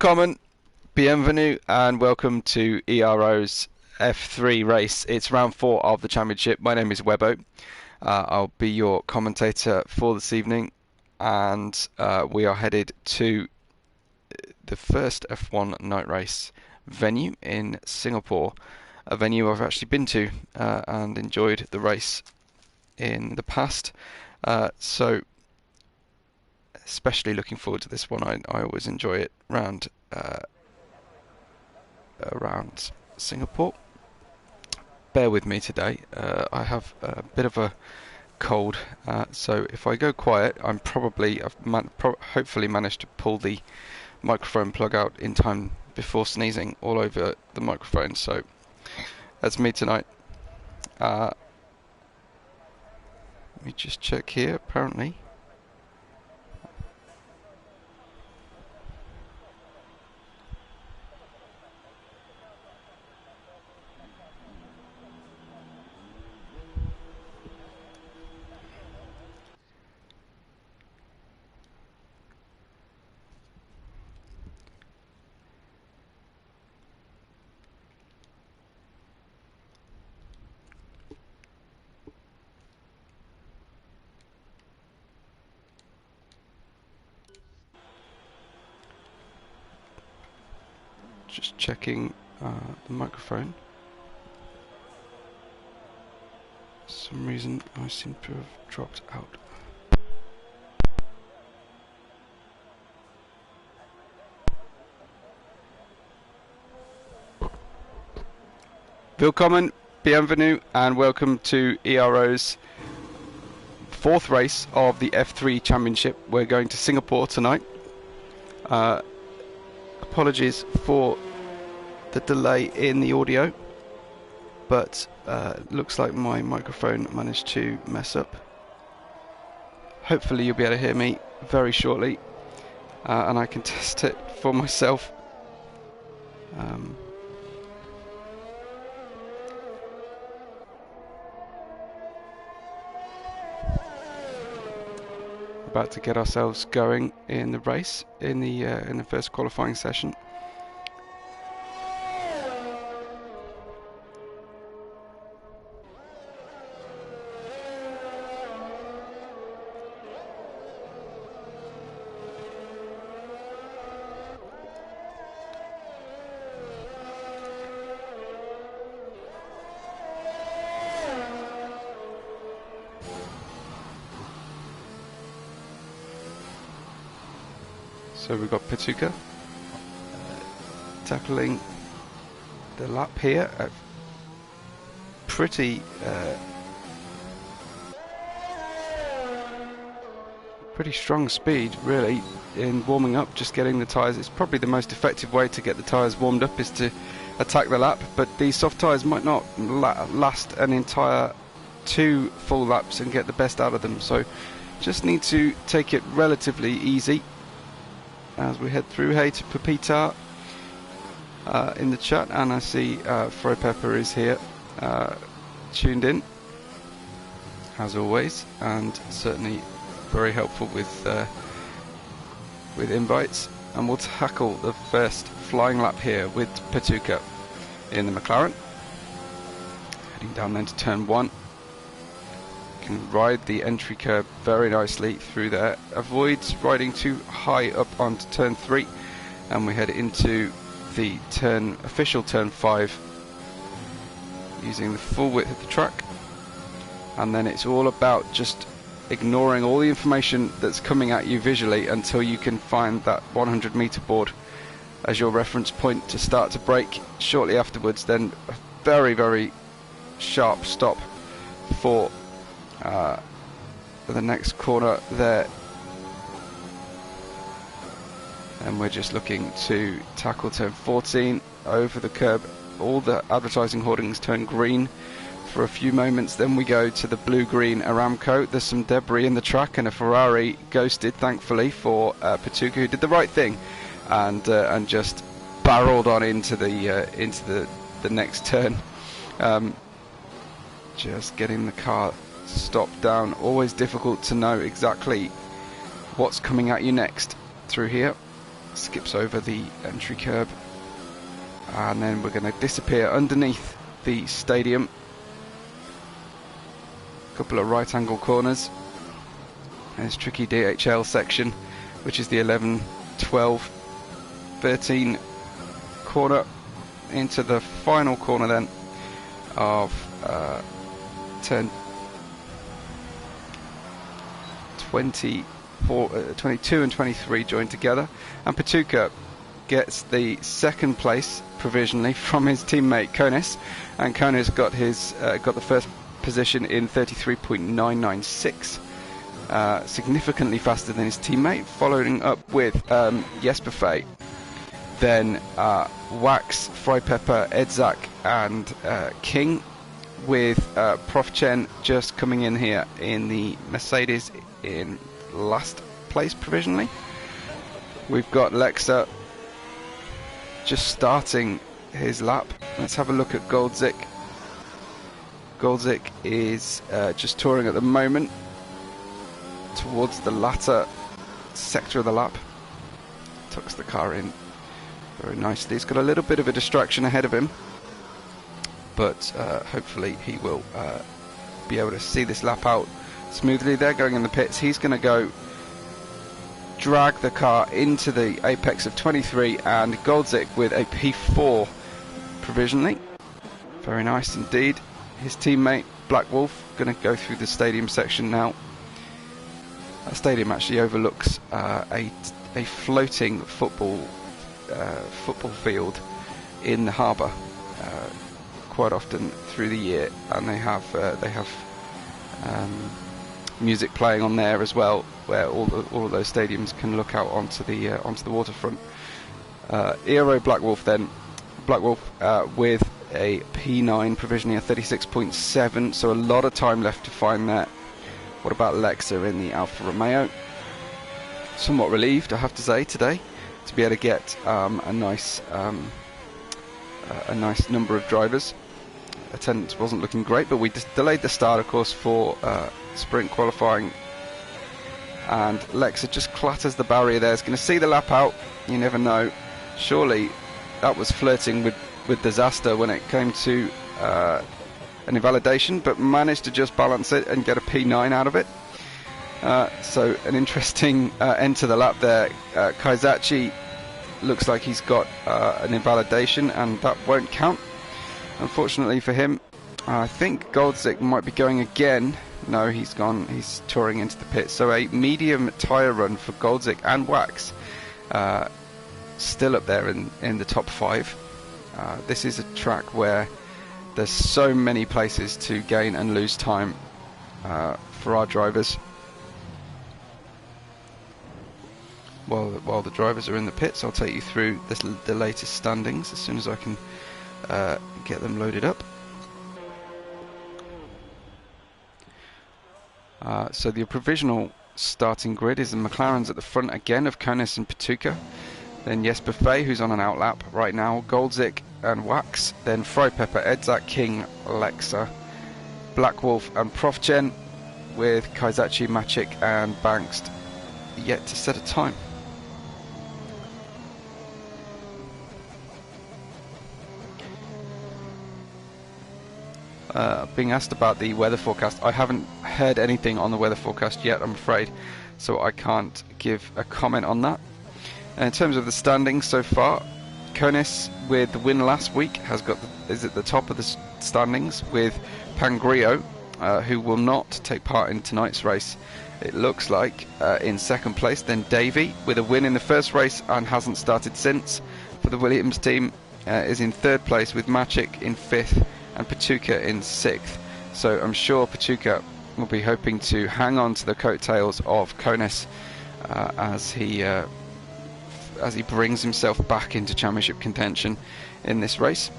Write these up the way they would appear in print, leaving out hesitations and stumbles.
Willkommen, bienvenue, and welcome to Ero's F3 race. It's round 4 of the championship. My name is Webbo. I'll be your commentator for this evening, and we are headed to the first F1 night race venue in Singapore, a venue I've actually been to and enjoyed the race in the past. So especially looking forward to this one. I always enjoy it around Singapore. Bear with me today. I have a bit of a cold, so if I go quiet, I've hopefully managed to pull the microphone plug out in time before sneezing all over the microphone. So that's me tonight. Let me just check here. Apparently. Just checking the microphone. For some reason I seem to have dropped out. Willkommen, bienvenue, and welcome to Ero's 4th race of the F3 Championship. We're going to Singapore tonight. Apologies for the delay in the audio, but looks like my microphone managed to mess up. Hopefully you'll be able to hear me very shortly, and I can test it for myself. About to get ourselves going in the race in the first qualifying session. So we've got Patuka tackling the lap here at pretty strong speed, really, in warming up, just getting the tyres. It's probably the most effective way to get the tyres warmed up is to attack the lap, but these soft tyres might not last an entire 2 full laps and get the best out of them, so just need to take it relatively easy as we head through. Hey to Pepita in the chat, and I see Fro Pepper is here, tuned in as always, and certainly very helpful with invites. And we'll tackle the first flying lap here with Patuka in the McLaren, heading down then to turn 1. Can ride the entry curb very nicely through there, avoids riding too high up onto turn 3, and we head into the official turn 5 using the full width of the track. And then it's all about just ignoring all the information that's coming at you visually until you can find that 100-meter board as your reference point to start to brake. Shortly afterwards, then a very, very sharp stop for the next corner there, and we're just looking to tackle turn 14 over the curb. All the advertising hoardings turn green for a few moments, then we go to the blue-green Aramco. There's some debris in the track, and a Ferrari ghosted, thankfully, for Patuka, who did the right thing and just barreled on into the next turn. Just getting the car stopped down. Always difficult to know exactly what's coming at you next through here. skips over the entry curb, and then we're going to disappear underneath the stadium. A couple of right angle corners. There's tricky DHL section, which is the 11, 12, 13 corner, into the final corner then of turn 22 and 23 joined together, and Patuca gets the second place provisionally from his teammate Konis, and Konis got his got the first position in 33.996. Significantly faster than his teammate, following up with Jesper, then Wax, Frypepper, Edzak and King, with Prof Chen just coming in here in the Mercedes in last place provisionally. We've got Lexa just starting his lap. Let's have a look at Goldzik. Goldzik is just touring at the moment towards the latter sector of the lap. Tucks the car in very nicely. He's got a little bit of a distraction ahead of him, but hopefully he will be able to see this lap out smoothly. They're going in the pits. He's going to go drag the car into the apex of 23, and Goldzik with a P4 provisionally. Very nice indeed. His teammate Black Wolf going to go through the stadium section now. That stadium actually overlooks a floating football field in the harbour quite often through the year, and they have music playing on there as well, where all of those stadiums can look out onto the waterfront. Ero Black Wolf then. Black Wolf with a P9 provisionally at 36.7, so a lot of time left to find that. What about Lexa in the Alfa Romeo? Somewhat relieved, I have to say, today to be able to get a nice number of drivers. Attendance wasn't looking great, but we just delayed the start, of course, for sprint qualifying, and Lexa just clatters the barrier there. It's going to see the lap out. You never know. Surely that was flirting with disaster when it came to an invalidation, but managed to just balance it and get a P9 out of it. So an interesting end to the lap there. Kaizachi looks like he's got an invalidation, and that won't count, unfortunately for him. I think Goldzik might be going again. No, he's gone. He's touring into the pit. So a medium tyre run for Goldzik and Wax. Still up there in the top 5. This is a track where there's so many places to gain and lose time for our drivers. While the drivers are in the pits, I'll take you through the latest standings as soon as I can get them loaded up. So the provisional starting grid is the McLarens at the front again of Konis and Patuca. Then Jesper, who's on an outlap right now, Goldzik and Wax. Then Frypepper, Edzak, King, Lexa, Black Wolf and Prof Chen, with Kaizachi, Maciek and Bangst yet to set a time. Being asked about the weather forecast, I haven't heard anything on the weather forecast yet, I'm afraid, so I can't give a comment on that. In terms of the standings so far, Konis, with the win last week, is at the top of the standings, with Pangrio, who will not take part in tonight's race, it looks like, in second place. Then Davey, with a win in the first race and hasn't started since for the Williams team, is in third place, with Maciek in fifth and Patuca in sixth. So I'm sure Patuca will be hoping to hang on to the coattails of Konis as he brings himself back into championship contention in this race.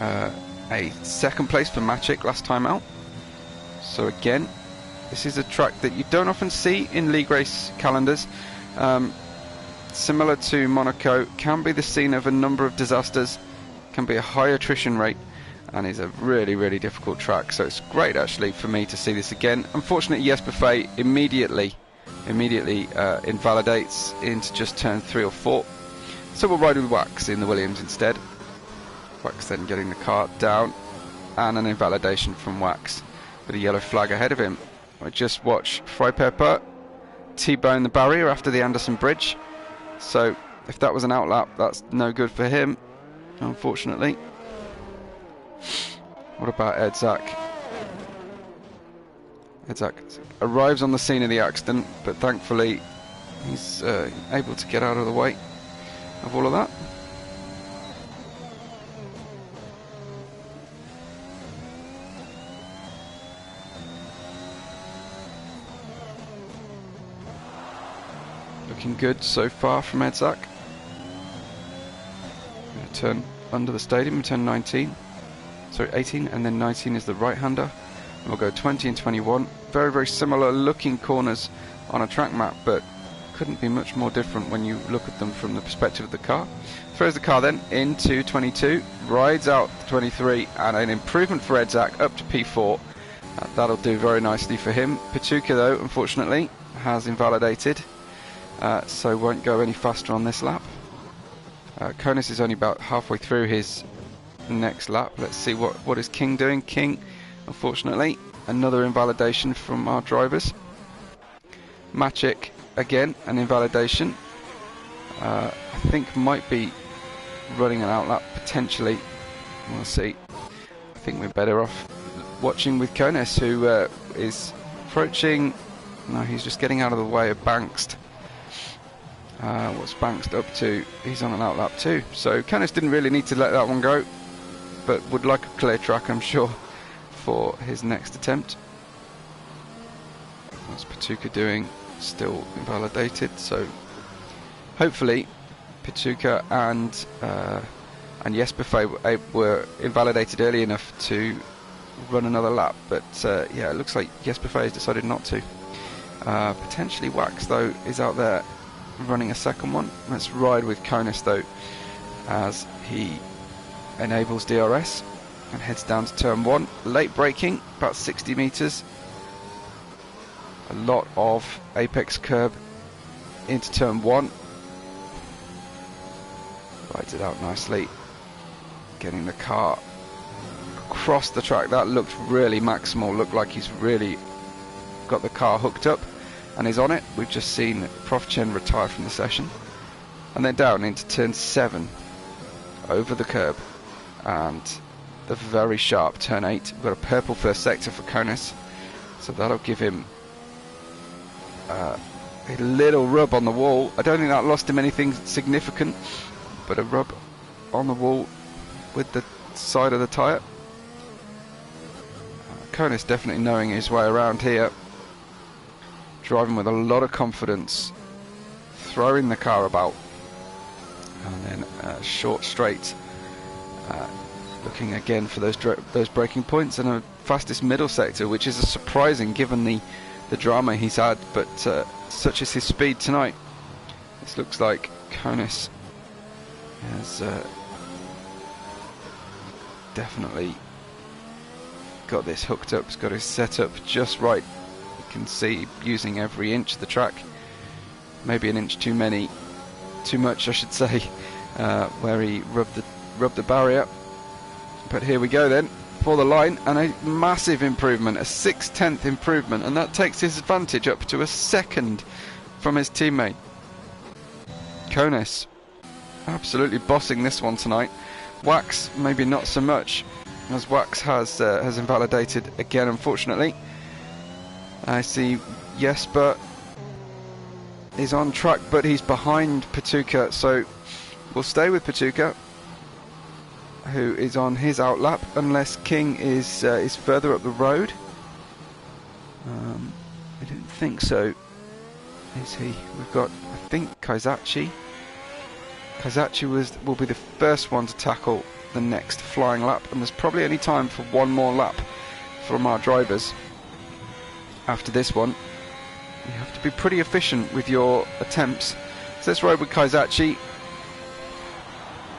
A second place for Maciek last time out. So again, this is a track that you don't often see in league race calendars. Similar to Monaco, can be the scene of a number of disasters, can be a high attrition rate, and is a really, really difficult track. So it's great actually for me to see this again. Unfortunately, Jesper immediately immediately invalidates into just turn 3 or 4. So we'll ride with Wax in the Williams instead. Wax then getting the car down, and an invalidation from Wax with a yellow flag ahead of him. I just watch Frypepper T-bone the barrier after the Anderson Bridge. So if that was an outlap, that's no good for him, unfortunately. What about Edzak? Edzak arrives on the scene of the accident, but thankfully he's able to get out of the way of all of that. Looking good so far from Edzak. Turn under the stadium, turn 19. Sorry, 18, and then 19 is the right-hander. And we'll go 20 and 21. Very, very similar looking corners on a track map, but couldn't be much more different when you look at them from the perspective of the car. Throws the car then into 22, rides out 23, and an improvement for Edzak up to P4. That'll do very nicely for him. Patuka, though, unfortunately, has invalidated, so won't go any faster on this lap. Konis is only about halfway through his next lap. Let's see what is King doing. King, unfortunately, another invalidation from our drivers. Maciek, again, an invalidation. I think might be running an outlap, potentially. We'll see. I think we're better off watching with Konis, who is approaching... No, he's just getting out of the way of Bankst. What's Bankst up to? He's on an outlap too. So Konis didn't really need to let that one go, but would like a clear track, I'm sure, for his next attempt. What's Patuka doing? Still invalidated. So hopefully Patuka and Jesper were invalidated early enough to run another lap. But yeah, it looks like Jesper has decided not to. Potentially Wax, though, is out there running a second one. Let's ride with Konis, though, as he enables DRS and heads down to turn 1. Late braking, about 60 meters. A lot of apex curb into turn 1. Rides it out nicely, getting the car across the track. That looked really maximal, looked like he's really got the car hooked up and is on it. We've just seen Prof Chen retire from the session, and then down into turn 7 over the curb, and the very sharp turn 8. We've got a purple first sector for Konis, so that'll give him a little rub on the wall. I don't think that lost him anything significant, but a rub on the wall with the side of the tyre. Konis definitely knowing his way around here, driving with a lot of confidence, throwing the car about, and then short straight, looking again for those braking points, and a fastest middle sector, which is surprising given the drama he's had, but such is his speed tonight. This looks like Konis has definitely got this hooked up. He's got his setup just right. You can see using every inch of the track, maybe an inch too much I should say, where he rubbed the barrier. But here we go then for the line, and a massive improvement, a 6/10 improvement, and that takes his advantage up to a second from his teammate. Konis absolutely bossing this one tonight. Wax maybe not so much, as Wax has invalidated again, unfortunately. I see Jesper is on track, but he's behind Patuka, so we'll stay with Patuka, who is on his outlap, unless King is further up the road. I don't think so. Is he? We've got, I think, Kaizachi. Kaizachi will be the first one to tackle the next flying lap, and there's probably only time for one more lap from our drivers. After this one, you have to be pretty efficient with your attempts. So let's ride with Kaizachi.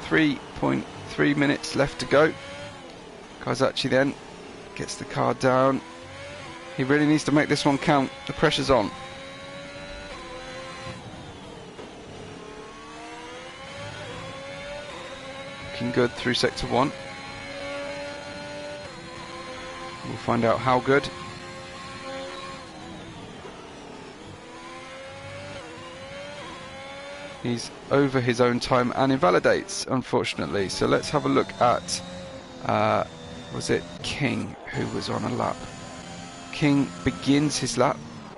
3.3 minutes left to go. Kaizachi then gets the car down. He really needs to make this one count. The pressure's on. looking good through sector 1. We'll find out how good. He's over his own time and invalidates, unfortunately. So let's have a look at, was it King who was on a lap? King begins his lap.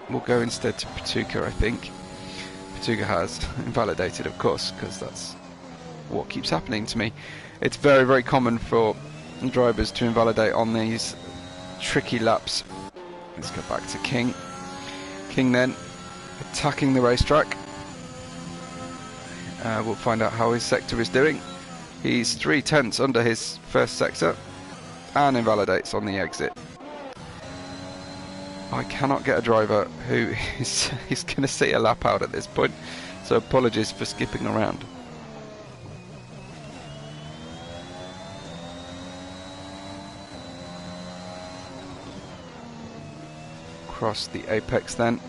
We'll go instead to Patuka, I think. Patuka has invalidated, of course, because that's what keeps happening to me. It's very, very common for drivers to invalidate on these tricky laps. Let's go back to King. King then attacking the racetrack. We'll find out how his sector is doing. He's 3/10 under his first sector and invalidates on the exit. I cannot get a driver who is going to see a lap out at this point, so apologies for skipping around. Across the apex then.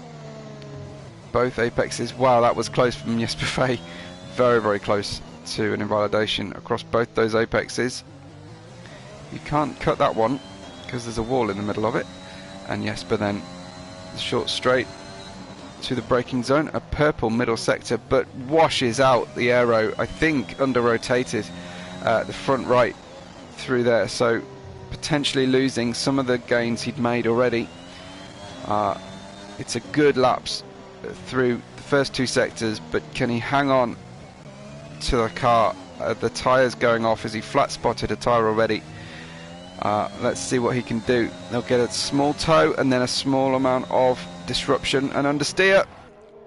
Both apexes. Wow, that was close from Jesper. Very, very close to an invalidation across both those apexes. You can't cut that one because there's a wall in the middle of it. And Jesper then the short straight to the braking zone, a purple middle sector, but washes out the Aero, I think under rotated the front right through there, so potentially losing some of the gains he'd made already. It's a good lapse through the first 2 sectors, but can he hang on to the car? The tyres going off as he flat spotted a tyre already. Let's see what he can do. They'll get a small toe and then a small amount of disruption and understeer.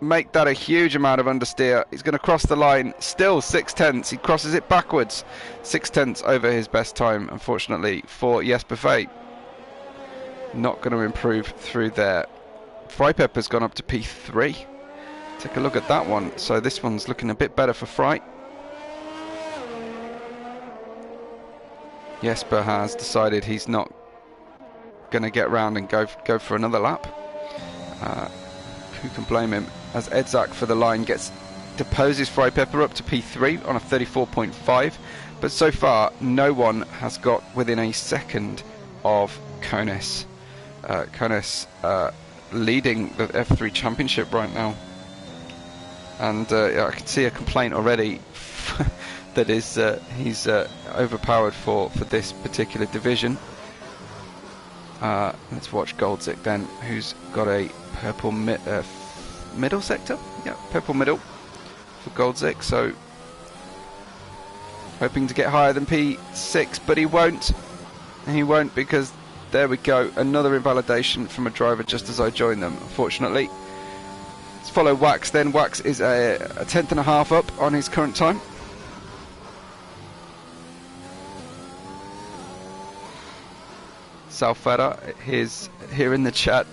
Make that a huge amount of understeer. He's going to cross the line. Still 6/10. He crosses it backwards. 6/10 over his best time, unfortunately, for Jesper. Not going to improve through there. Frypepper's gone up to P3. Take a look at that one. So this one's looking a bit better for Fry. Jesper has decided he's not going to get round and go for another lap. Who can blame him? As Edzak for the line deposes Frypepper up to P3 on a 34.5, but so far no one has got within a second of Konis. Konis leading the F3 championship right now, and I can see a complaint already that is he's overpowered for this particular division. Let's watch Goldzik then, who's got a purple middle sector. Yeah, purple middle for Goldzik. So hoping to get higher than P6, but he won't. He won't, because there we go, another invalidation from a driver just as I joined them, unfortunately. Let's follow Wax then. Wax is a 10.5 up on his current time. Salfetta is here in the chat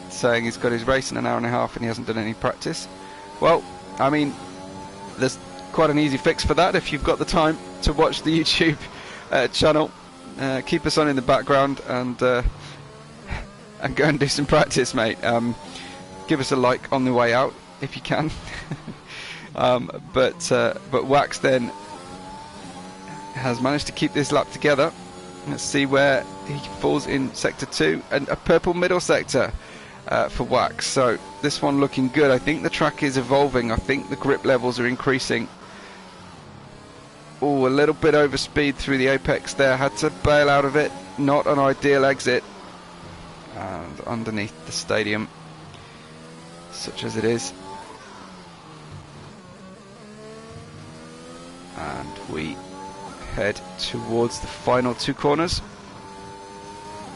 saying he's got his race in an hour and a half and he hasn't done any practice. Well, I mean, there's quite an easy fix for that if you've got the time to watch the YouTube channel. Keep us on in the background and go and do some practice, mate. Give us a like on the way out if you can. But Wax then has managed to keep this lap together. Let's see where he falls in sector 2, and a purple middle sector for Wax. So this one looking good. I think the track is evolving. I think the grip levels are increasing. Oh, a little bit over speed through the apex there. Had to bail out of it. Not an ideal exit. And underneath the stadium, such as it is. And we head towards the final 2 corners.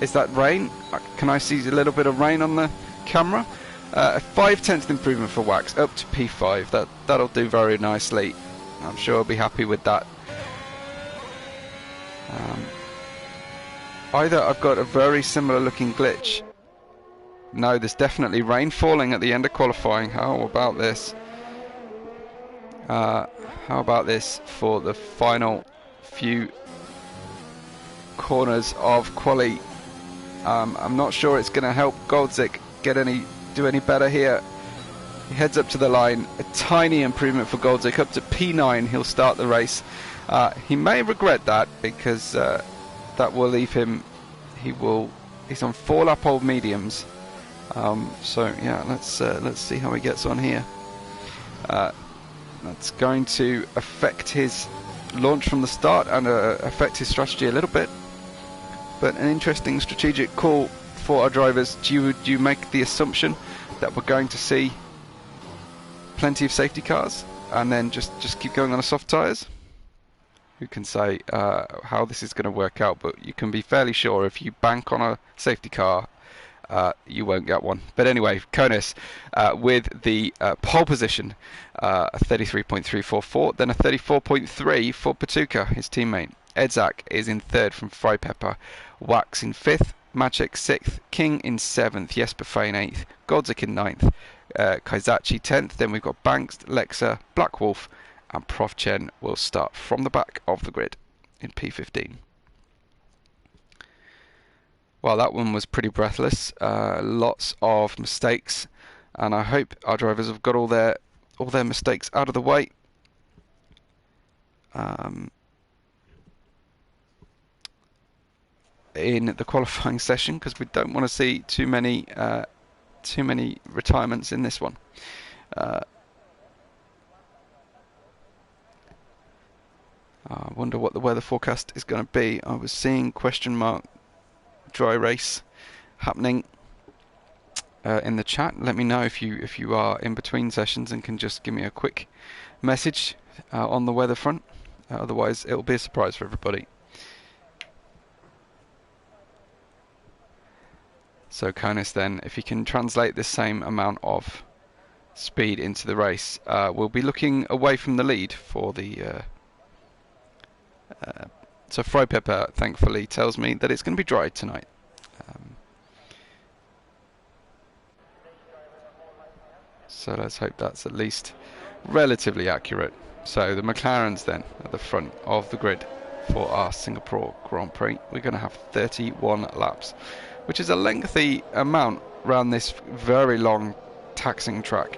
Is that rain? Can I see a little bit of rain on the camera? A 5/10 improvement for Wax, up to P5. That'll do very nicely. I'm sure I'll be happy with that. Either I've got a very similar looking glitch. No, there's definitely rain falling at the end of qualifying. How about this? How about this for the final few corners of quali? I'm not sure it's going to help Goldzik do any better here. He heads up to the line. A tiny improvement for Goldzic, up to P9. He'll start the race. He may regret that, because that will leave him. He's on 4-lap old mediums. So yeah, let's see how he gets on here. That's going to affect his launch from the start and affect his strategy a little bit. But an interesting strategic call for our drivers. Do you make the assumption that we're going to see plenty of safety cars and then just keep going on the soft tyres? Who can say how this is going to work out, but you can be fairly sure if you bank on a safety car, you won't get one. But anyway, Konis with the pole position, a 33.344, then a 34.3 for Patuka, his teammate. Edzak is in third from Frypepper, Wax in fifth, Maciek sixth, King in seventh, Jesper Fein eighth, Goldzic in ninth, Kaizachi 10th. Then we've got Banks, Lexa, Black Wolf, and Prof Chen will start from the back of the grid in P15. Well, that one was pretty breathless. Lots of mistakes, and I hope our drivers have got all their mistakes out of the way. In the qualifying session, because we don't want to see too many retirements in this one. I wonder what the weather forecast is going to be. I was seeing question mark dry race happening in the chat. Let me know if you are in between sessions and can just give me a quick message on the weather front. Otherwise, it'll be a surprise for everybody. So Konis then, if he can translate the same amount of speed into the race, we'll be looking away from the lead for the... so Frypepper, thankfully, tells me that it's going to be dry tonight. So let's hope that's at least relatively accurate. So the McLarens then at the front of the grid for our Singapore Grand Prix. We're going to have 31 laps, which is a lengthy amount around this very long taxing track.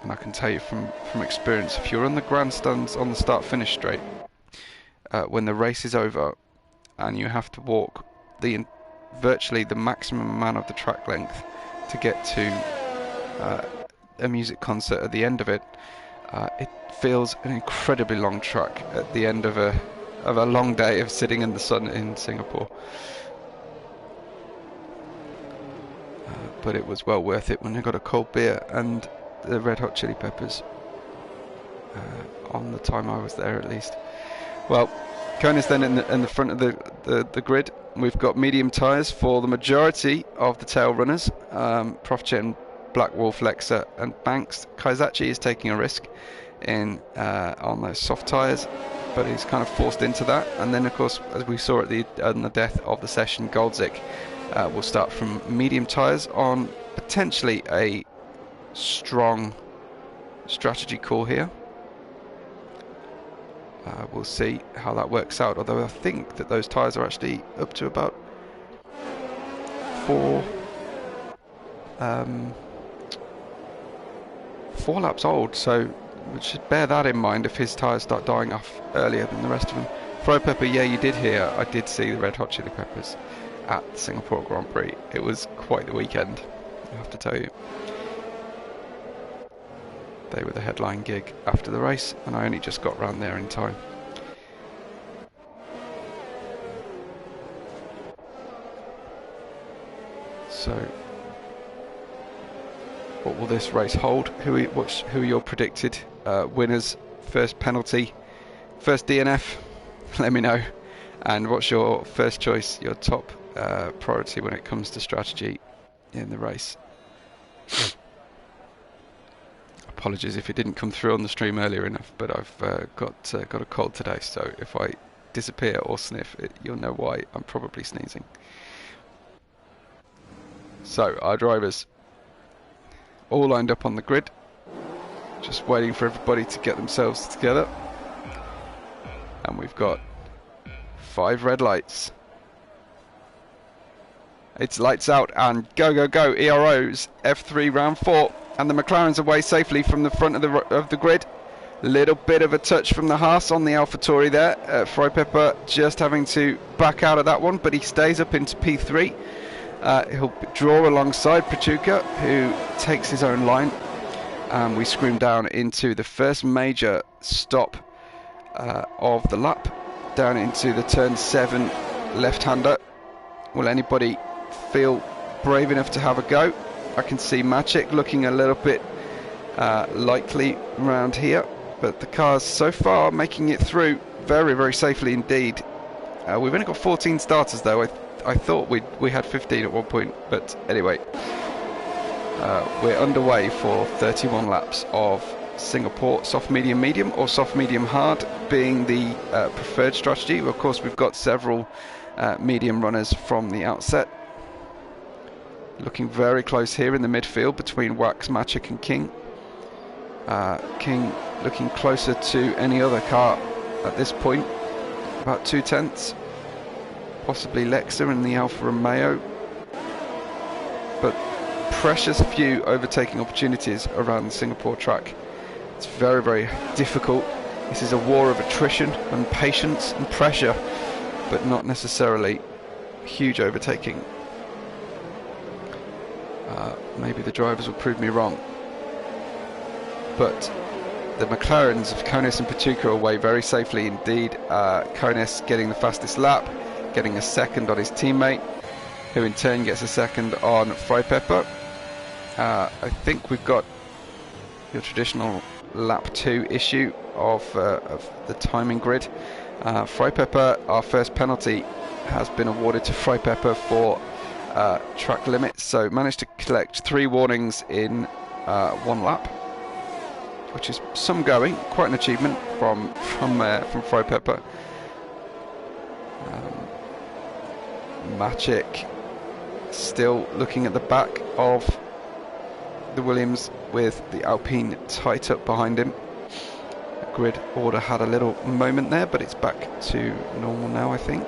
And I can tell you from experience, if you're on the grandstands on the start-finish straight, when the race is over and you have to walk virtually the maximum amount of the track length to get to a music concert at the end of it, it feels an incredibly long track at the end of a long day of sitting in the sun in Singapore. But it was well worth it when I got a cold beer and the Red Hot Chili Peppers on the time I was there, at least. Well, Konis then in the front of the grid. We've got medium tyres for the majority of the tail runners. Prof Chen, Black Wolf, Lexa and Banks. Kaizachi is taking a risk on those soft tyres, but he's kind of forced into that. And then, of course, as we saw on the death of the session, Goldzic will start from medium tyres on potentially a strong strategy call here. We'll see how that works out, although I think that those tyres are actually up to about 4 laps old, so we should bear that in mind if his tyres start dying off earlier than the rest of them. Frypepper, yeah, you did hear, I did see the Red Hot Chili Peppers at Singapore Grand Prix. It was quite the weekend, I have to tell you. They were the headline gig after the race, and I only just got round there in time. So, what will this race hold? Who are your predicted winners? First penalty, first DNF? Let me know. And what's your first choice, your top priority when it comes to strategy in the race? Apologies if it didn't come through on the stream earlier enough, but I've got a cold today, so if I disappear or sniff, you'll know why. I'm probably sneezing. So our drivers all lined up on the grid, just waiting for everybody to get themselves together, and we've got 5 red lights. It's lights out and go, go, go. Ero's F3 round 4, and the McLaren's away safely from the front of the grid. Little bit of a touch from the Haas on the AlphaTauri there. Frypepper just having to back out of that one, but he stays up into P3. He'll draw alongside Patuca, who takes his own line. We scream down into the first major stop of the lap, down into the turn 7 left-hander. Will anybody feel brave enough to have a go? I can see Magic looking a little bit likely around here, but the car's so far making it through very, very safely indeed. We've only got 14 starters though. I thought we had 15 at one point, but anyway, we're underway for 31 laps of Singapore soft medium medium, or soft medium hard being the preferred strategy. Of course, we've got several medium runners from the outset. Looking very close here in the midfield between Wax, Magic and King. King looking closer to any other car at this point, about 2/10. Possibly Lexa in the Alfa Romeo, but precious few overtaking opportunities around the Singapore track. It's very, very difficult. This is a war of attrition and patience and pressure, but not necessarily huge overtaking. Maybe the drivers will prove me wrong, but the McLarens of Konis and Patuca are away very safely indeed. Konis getting the fastest lap, getting a second on his teammate, who in turn gets a second on Frypepper. I think we've got your traditional lap 2 issue of the timing grid. Frypepper, our first penalty has been awarded to Frypepper for track limits, so managed to collect 3 warnings in 1 lap, which is some going, quite an achievement from Frypepper. Maciek still looking at the back of the Williams with the Alpine tight up behind him. The grid order had a little moment there, but it's back to normal now, I think.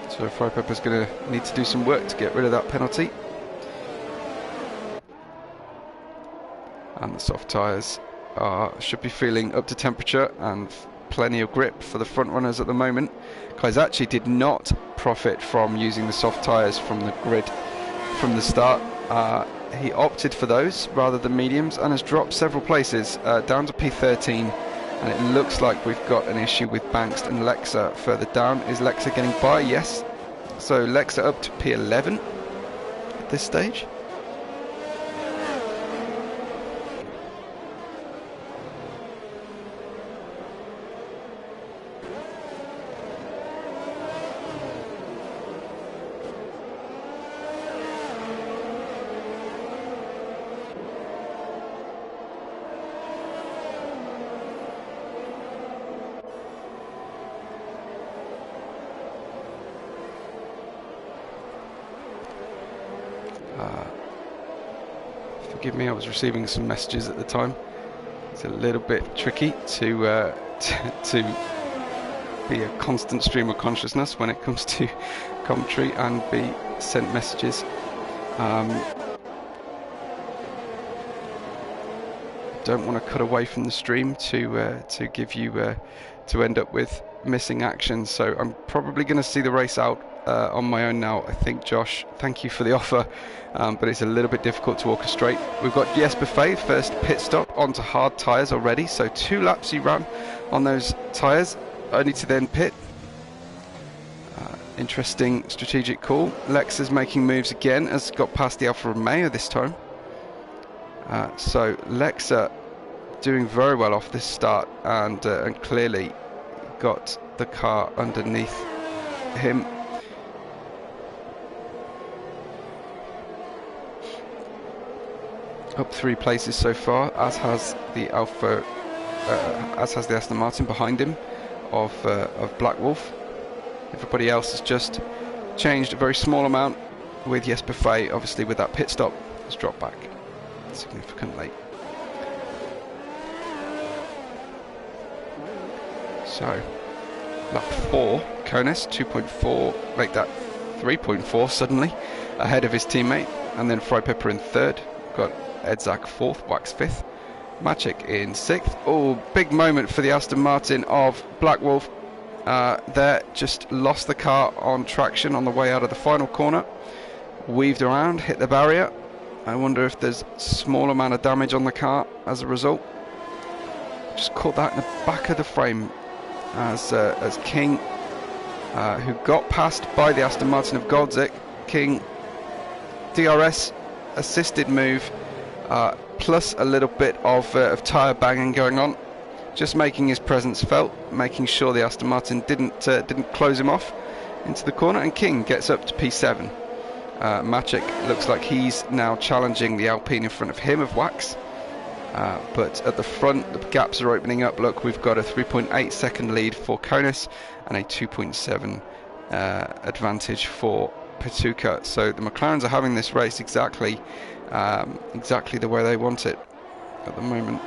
So Frypepper's going to need to do some work to get rid of that penalty. And the soft tyres should be feeling up to temperature and plenty of grip for the front runners at the moment. Kaizachi did not profit from using the soft tyres from the grid from the start. He opted for those rather than mediums and has dropped several places down to P13, and it looks like we've got an issue with Banks and Lexa further down. Is Lexa getting by? Yes. So Lexa up to P11 at this stage. Forgive me, I was receiving some messages at the time. It's a little bit tricky to be a constant stream of consciousness when it comes to commentary and be sent messages. Don't want to cut away from the stream to give you to end up with missing action, so I'm probably going to see the race out on my own now, I think. Josh, thank you for the offer, but it's a little bit difficult to orchestrate. We've got Jesper Fay, first pit stop onto hard tyres already, so 2 laps he ran on those tyres, only to then pit. Interesting strategic call. Lex is making moves again, has got past the Alfa Romeo this time. So Lexa doing very well off this start, and clearly got the car underneath him. Up 3 places so far, as has the Aston Martin behind him of Black Wolf. Everybody else has just changed a very small amount, with Jesper Fay obviously with that pit stop has dropped back significantly. So lap 4, Konis 2.4, make that 3.4 suddenly, ahead of his teammate, and then Freypepper in 3rd. Got Edzak 4th, Wax 5th, Maciek in 6th. Oh, big moment for the Aston Martin of Black Wolf. There, just lost the car on traction on the way out of the final corner. Weaved around, hit the barrier. I wonder if there's a small amount of damage on the car as a result. Just caught that in the back of the frame as King, who got passed by the Aston Martin of Goldzic. King, DRS assisted move, plus a little bit of tyre banging going on, just making his presence felt, making sure the Aston Martin didn't close him off into the corner, and King gets up to P7. Maciek looks like he's now challenging the Alpine in front of him of Wax, but at the front the gaps are opening up. Look, we've got a 3.8 second lead for Konis and a 2.7 advantage for Patuka. So the McLarens are having this race exactly the way they want it at the moment.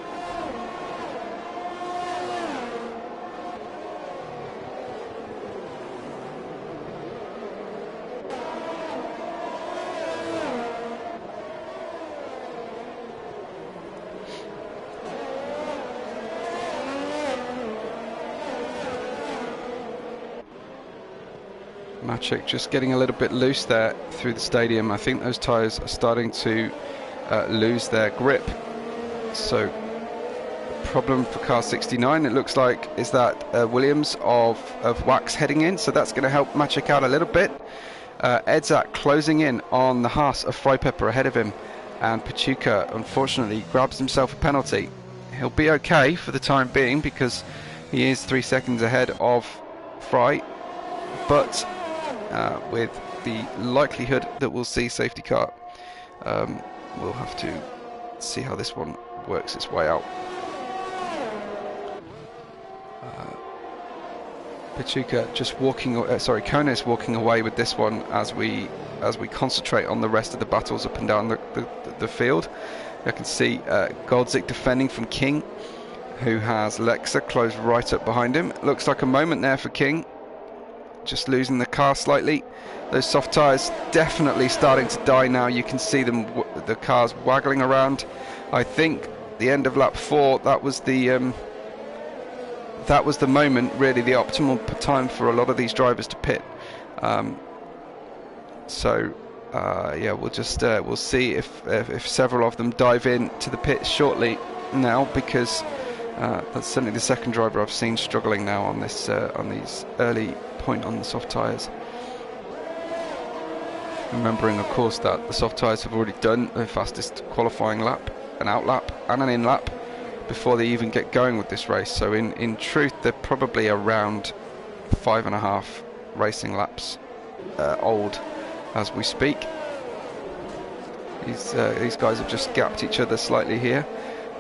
Maciek just getting a little bit loose there through the stadium. I think those tyres are starting to lose their grip. So the problem for car 69, it looks like, is that Williams of Wax heading in, so that's going to help Maciek out a little bit. Edzak closing in on the Haas of Freypepper ahead of him, and Patuka unfortunately grabs himself a penalty. He'll be okay for the time being because he is 3 seconds ahead of Frey, but with the likelihood that we'll see safety car, we'll have to see how this one works its way out. Patuka just Konis walking away with this one as we concentrate on the rest of the battles up and down the field. I can see Goldzic defending from King, who has Lexa closed right up behind him. Looks like a moment there for King, just losing the car slightly. Those soft tyres definitely starting to die now. You can see them, the cars waggling around. I think the end of lap 4, that was the moment, really the optimal time for a lot of these drivers to pit. Yeah, we'll see if several of them dive in to the pits shortly now, because that's certainly the second driver I've seen struggling now on this on these early point on the soft tyres. Remembering, of course, that the soft tyres have already done their fastest qualifying lap, an out lap and an in lap before they even get going with this race. So in truth, they're probably around 5.5 racing laps old as we speak. These guys have just gapped each other slightly here.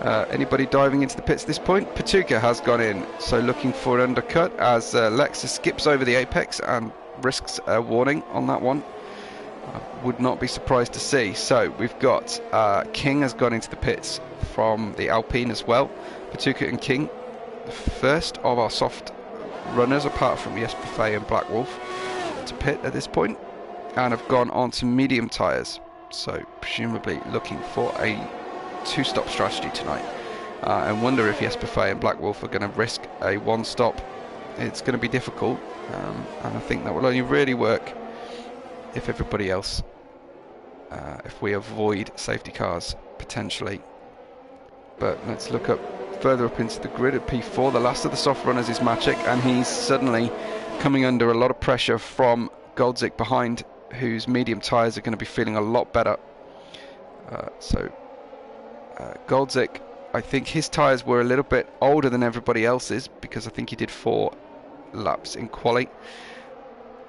Anybody diving into the pits at this point? Patuka has gone in, so looking for an undercut as Lexa skips over the apex and risks a warning on that one. Would not be surprised to see. So we've got King has gone into the pits from the Alpine as well. Patuka and King, the first of our soft runners apart from Jesper Fay and Black Wolf to pit at this point, and have gone on to medium tyres, so presumably looking for a two-stop strategy tonight. And wonder if Jesper Fay and Black Wolf are going to risk a one-stop. It's going to be difficult, and I think that will only really work if everybody else, if we avoid safety cars potentially. But let's look up further up into the grid at P4. The last of the soft runners is Maciek, and he's suddenly coming under a lot of pressure from Goldzic behind, whose medium tyres are going to be feeling a lot better. Goldzic, I think his tyres were a little bit older than everybody else's, because I think he did 4 laps in quali.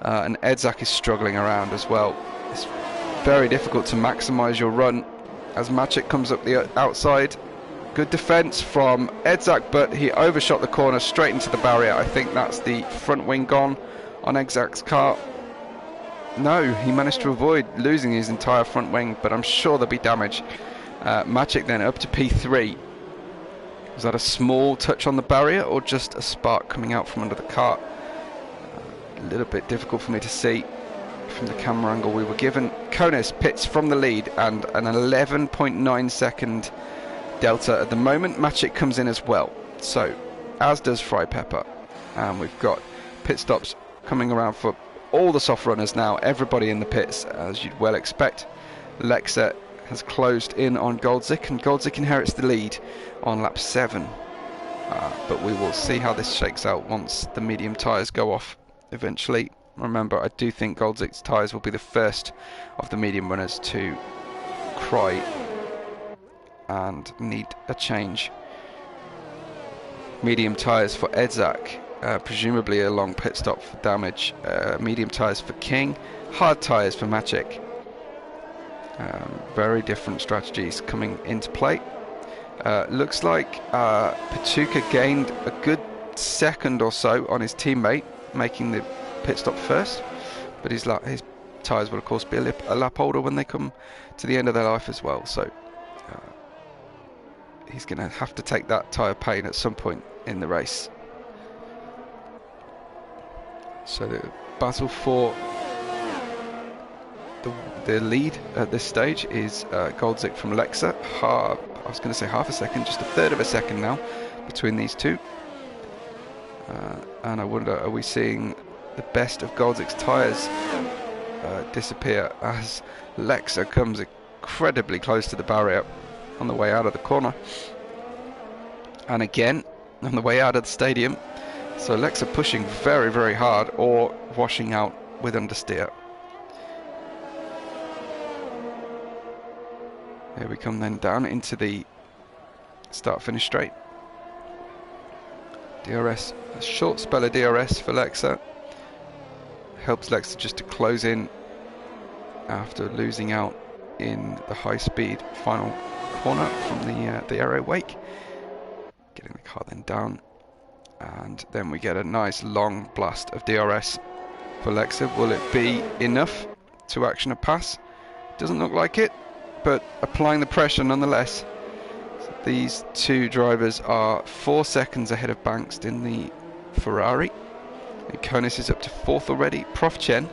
And Edzak is struggling around as well. It's very difficult to maximise your run as Maciek comes up the outside. Good defence from Edzak, but he overshot the corner straight into the barrier. I think that's the front wing gone on Edzak's car. No, he managed to avoid losing his entire front wing, but I'm sure there'll be damage. Maciek then up to P3. Was that a small touch on the barrier or just a spark coming out from under the car? a little bit difficult for me to see from the camera angle we were given. Konis pits from the lead, and an 11.9 second delta at the moment. Maciek comes in as well, so as does Fry Pepper, and we've got pit stops coming around for all the soft runners now, everybody in the pits, as you'd well expect. Lexa has closed in on Goldzik, and Goldzik inherits the lead on lap 7. But we will see how this shakes out once the medium tyres go off eventually. Remember, I do think Goldzik's tyres will be the first of the medium runners to cry and need a change. Medium tyres for Edzak, presumably a long pit stop for damage. Medium tyres for King, hard tyres for Maciek. Very different strategies coming into play. Looks like Patuka gained a good second or so on his teammate, making the pit stop first, but his tyres will of course be a lap older when they come to the end of their life as well, so he's going to have to take that tyre pain at some point in the race. So the battle for the lead at this stage is Goldzik from Lexa. I was going to say half a second, just a third of a second now between these two. And I wonder, are we seeing the best of Goldzik's tyres disappear as Lexa comes incredibly close to the barrier on the way out of the corner, and again on the way out of the stadium. So Lexa pushing very, very hard, or washing out with understeer. Here we come then down into the start-finish straight. DRS, a short spell of DRS for Lexa. Helps Lexa just to close in after losing out in the high-speed final corner from the Ero wake. Getting the car then down, and then we get a nice long blast of DRS for Lexa. Will it be enough to action a pass? Doesn't look like it, but applying the pressure nonetheless. So these two drivers are 4 seconds ahead of Banks in the Ferrari. And Konis is up to 4th already. Prof Chen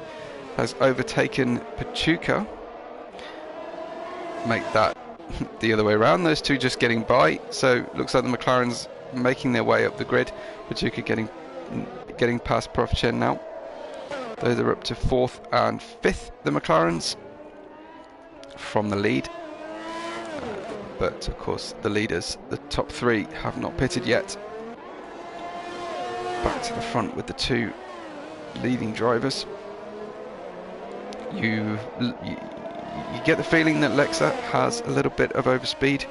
has overtaken Pachuca. Make that the other way around. Those two just getting by. So looks like the McLaren's making their way up the grid. Pachuca getting past Prof Chen now. Those are up to 4th and 5th, the McLaren's, from the lead. But of course the leaders, the top 3, have not pitted yet. Back to the front with the 2 leading drivers. You get the feeling that Lexa has a little bit of overspeed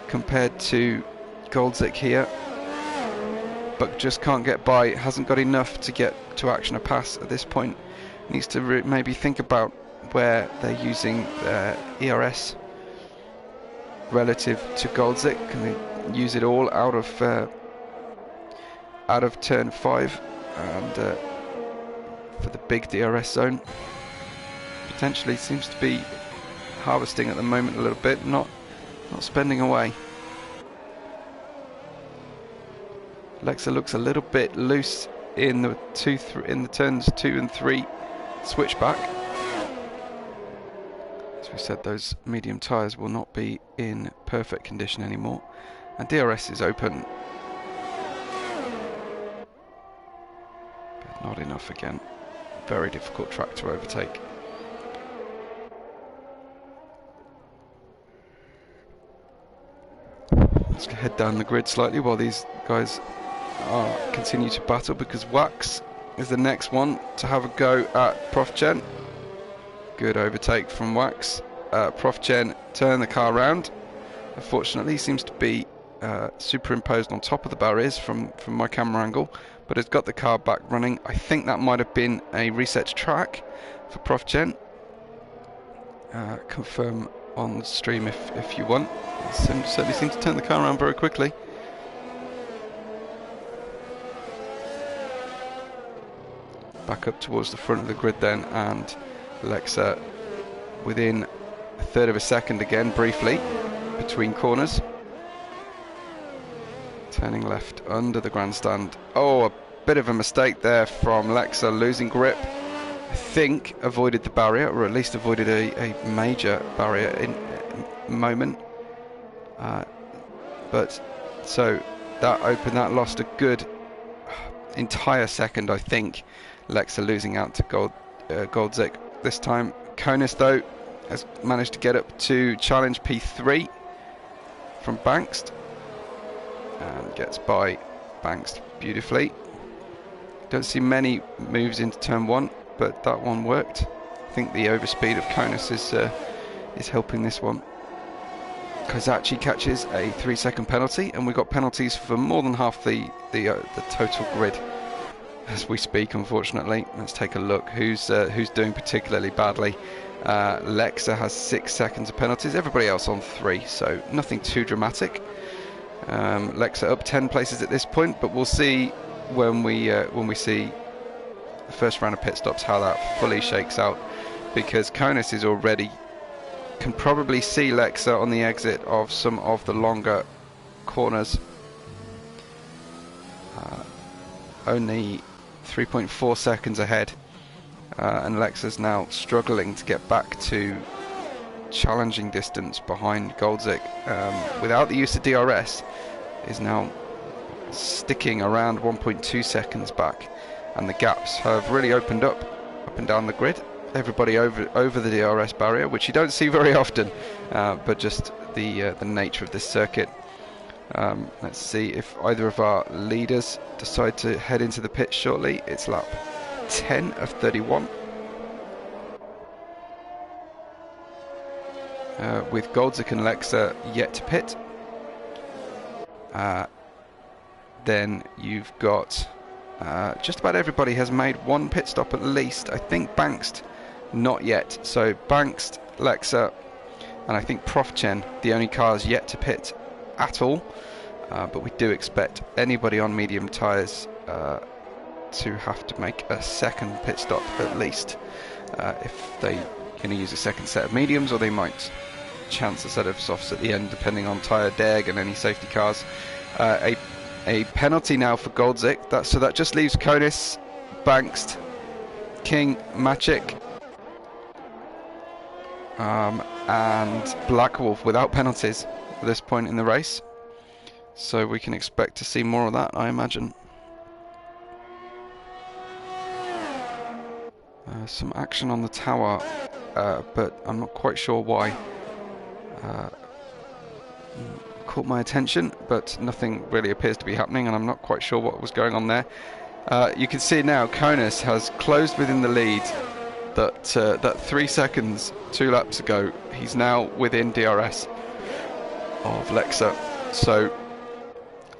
compared to Goldzik here, but just can't get by. Hasn't got enough to get to action a pass at this point. Needs to maybe think about where they're using their ERS relative to Goldzik. Can they use it all out of turn 5 and for the big DRS zone? Potentially seems to be harvesting at the moment a little bit, not spending away. Lexa looks a little bit loose in the turns 2 and 3 switchback. As we said, those medium tyres will not be in perfect condition anymore, and DRS is open, but not enough again. Very difficult track to overtake. Let's head down the grid slightly while these guys continue to battle, because Wax is the next one to have a go at Prof Chen. Good overtake from Wax. Prof Chen turned the car around. Unfortunately, he seems to be superimposed on top of the barriers from my camera angle, but has got the car back running. I think that might have been a reset track for Prof Chen. Confirm on the stream if you want. Certainly seems to turn the car around very quickly. Back up towards the front of the grid then, and Lexa within a third of a second again, briefly, between corners. Turning left under the grandstand. Oh, a bit of a mistake there from Lexa, losing grip. I think avoided the barrier, or at least avoided a major barrier in moment. But so that lost a good entire second, I think. Lexa losing out to Goldzik this time. Konis, though, has managed to get up to challenge P3 from Bankst and gets by Bankst beautifully. Don't see many moves into turn 1, but that one worked. I think the overspeed of Konis is helping this one. Kozachi catches a 3-second penalty, and we've got penalties for more than half the total grid as we speak, unfortunately. Let's take a look who's doing particularly badly. Lexa has 6 seconds of penalties, everybody else on 3, so nothing too dramatic. Lexa up 10 places at this point, but we'll see when we see the first round of pit stops how that fully shakes out, because Konis is already can probably see Lexa on the exit of some of the longer corners. Only 3.4 seconds ahead, and Lexa's now struggling to get back to challenging distance behind Goldzik. Without the use of DRS, is now sticking around 1.2 seconds back, and the gaps have really opened up and down the grid. Everybody over the DRS barrier, which you don't see very often, but just the nature of this circuit. Let's see if either of our leaders decide to head into the pit shortly. It's lap 10 of 31. With Goldzik and Lexa yet to pit. Then you've got just about everybody has made one pit stop at least. I think Bankst not yet. So Bankst, Lexa, and I think Prof Chen, the only cars yet to pit at all. But we do expect anybody on medium tyres to have to make a second pit stop at least, if they're going to use a second set of mediums, or they might chance a set of softs at the end depending on tyre deg and any safety cars. A penalty now for Goldzik, so that just leaves Konis, Bankst, King, Maciek, and Blackwolf without penalties at this point in the race. So we can expect to see more of that, I imagine. Some action on the tower, but I'm not quite sure why. Caught my attention, but nothing really appears to be happening, and I'm not quite sure what was going on there. You can see now Konis has closed within the lead. That 3 seconds 2 laps ago, he's now within DRS of Lexa. So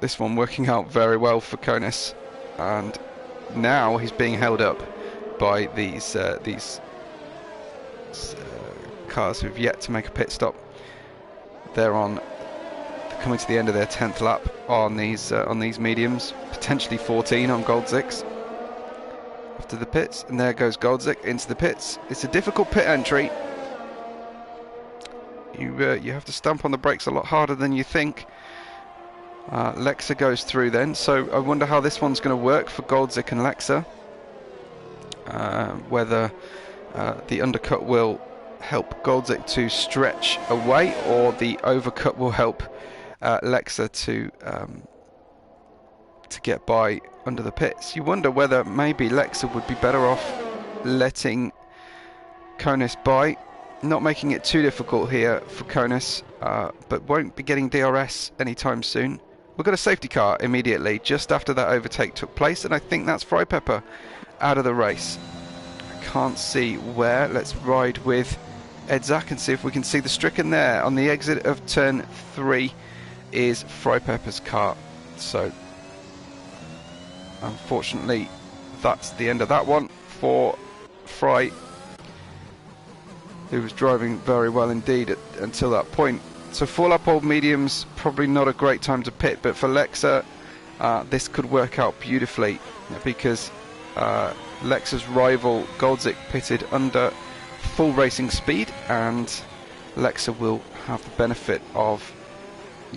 this one working out very well for Konis, and now he's being held up by these cars who've yet to make a pit stop. They're coming to the end of their 10th lap on these mediums, potentially 14 on Goldzik after the pits, and there goes Goldzik into the pits. It's a difficult pit entry. You have to stamp on the brakes a lot harder than you think. Lexa goes through then, so I wonder how this one's going to work for Goldzik and Lexa. Whether the undercut will help Goldzik to stretch away, or the overcut will help Lexa to get by under the pits. You wonder whether maybe Lexa would be better off letting Konis by, not making it too difficult here for Konis, but won't be getting DRS anytime soon. We've got a safety car immediately just after that overtake took place, and I think that's Frypepper out of the race. I can't see where. Let's ride with Edzak and see if we can see the stricken there. On the exit of turn 3 is Frypepper's car. So unfortunately that's the end of that one for Fry, who was driving very well indeed until that point. So 4-lap old mediums, probably not a great time to pit, but for Lexa this could work out beautifully, because Lexa's rival Goldzik pitted under full racing speed, and Lexa will have the benefit of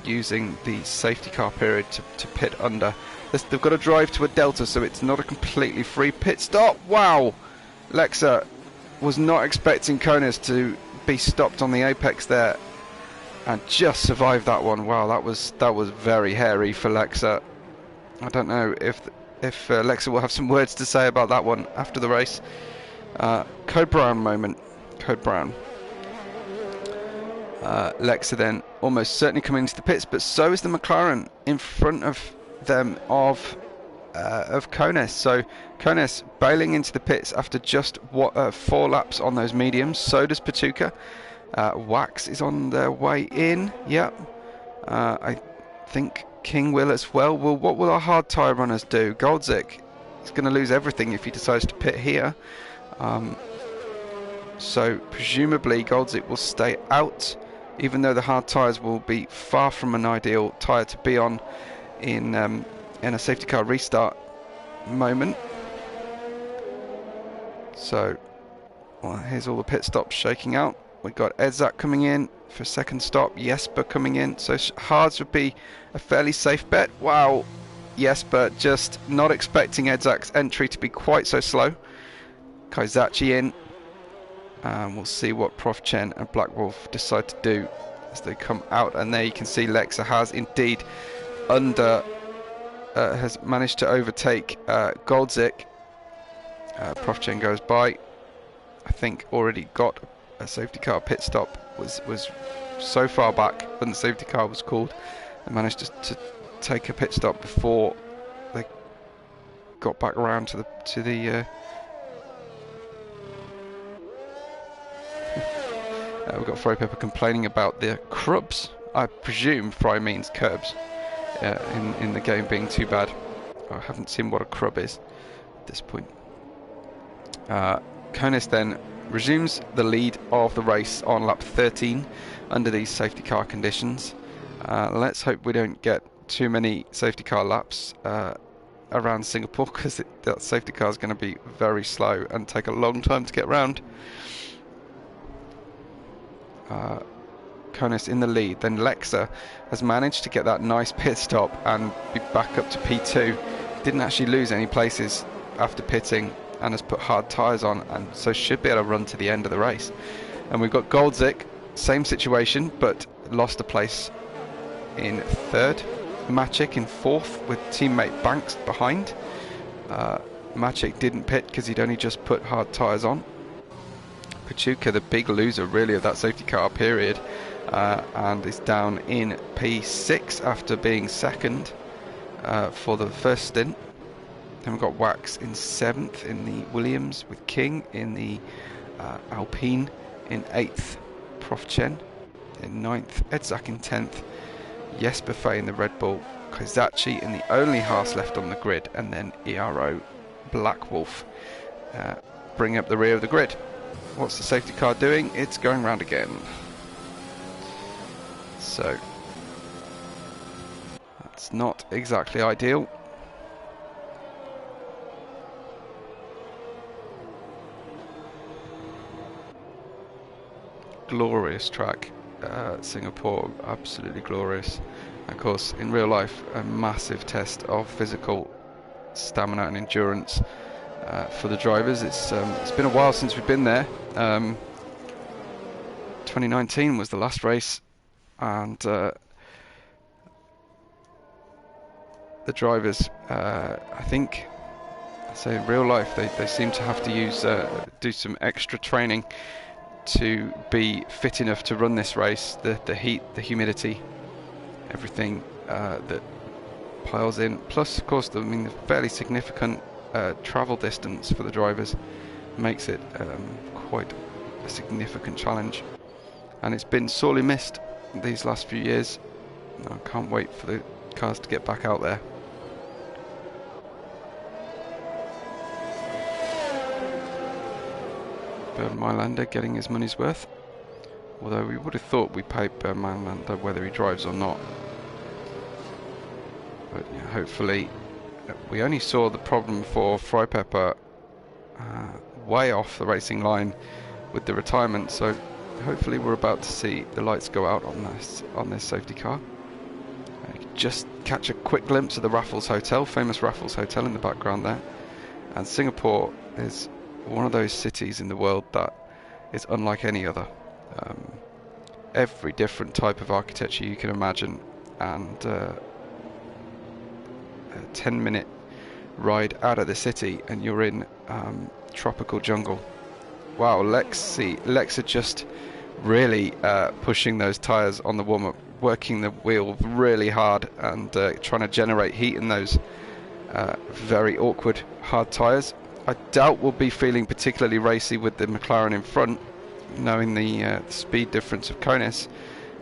using the safety car period to pit under They've got to drive to a delta, so it's not a completely free pit stop. Wow, Lexa was not expecting Konis to be stopped on the apex there, and just survived that one. Wow, that was very hairy for Lexa. I don't know if Lexa will have some words to say about that one after the race. Code Brown moment. Code Brown. Lexa then almost certainly coming into the pits, but so is the McLaren in front of them of Konis. So Konis bailing into the pits after just 4 laps on those mediums. So does Patuka. Wax is on their way in. Yep. I think King will as well. Well, what will our hard tyre runners do? Goldzik is going to lose everything if he decides to pit here. So presumably Goldzik will stay out, even though the hard tyres will be far from an ideal tyre to be on in a safety car restart moment. So, well, here's all the pit stops shaking out. We've got Edzak coming in for second stop, Jesper coming in. So hards would be a fairly safe bet. Wow, Jesper just not expecting Edzak's entry to be quite so slow. Kaizachi in. We'll see what Prof Chen and Black Wolf decide to do as they come out. And there you can see Lexa has indeed has managed to overtake Goldzik. Prof Chen goes by. I think already got a safety car pit stop. Was so far back when the safety car was called, and managed to take a pit stop before they got back around to the. We've got Fry Pepper complaining about the crubs. I presume Fry means curbs in the game being too bad. I haven't seen what a crub is at this point. Konis then resumes the lead of the race on lap 13 under these safety car conditions. Let's hope we don't get too many safety car laps around Singapore, because that safety car is going to be very slow and take a long time to get round. Konis in the lead. Then Lexa has managed to get that nice pit stop and be back up to P2. Didn't actually lose any places after pitting, and has put hard tyres on, and so should be able to run to the end of the race. And we've got Goldzik, same situation, but lost a place in third. Maciek in fourth with teammate Banks behind. Maciek didn't pit because he'd only just put hard tyres on. Pachuca, the big loser really of that safety car period, and is down in P6 after being second for the first stint. Then we've got Wax in 7th in the Williams, with King in the Alpine in 8th, Prof Chen in 9th, Edzak in 10th, Jesper Fay in the Red Bull, Kaizachi in the only Haas left on the grid, and then Ero Black Wolf bring up the rear of the grid. What's the safety car doing? It's going round again. So that's not exactly ideal. Glorious track, Singapore, absolutely glorious. Of course, in real life, a massive test of physical stamina and endurance for the drivers. It's been a while since we've been there. 2019 was the last race, and the drivers, I think, say in real life, they seem to have to do some extra training to be fit enough to run this race. The heat, the humidity, everything that piles in, plus of course the fairly significant travel distance for the drivers makes it quite a significant challenge, and it's been sorely missed these last few years. I can't wait for the cars to get back out there. Bernd Mailander getting his money's worth, although we would have thought we paid Bernd Mailander whether he drives or not. But yeah, hopefully, we only saw the problem for Fry Pepper way off the racing line with the retirement, so hopefully we're about to see the lights go out on this safety car. You can just catch a quick glimpse of the Raffles Hotel, famous Raffles Hotel in the background there. And Singapore is one of those cities in the world that is unlike any other. Every different type of architecture you can imagine, and a 10-minute ride out of the city and you're in tropical jungle. Wow, Lex are just really pushing those tyres on the warm-up, working the wheel really hard and trying to generate heat in those very awkward hard tyres. I doubt we'll be feeling particularly racy with the McLaren in front, knowing the speed difference of Konis,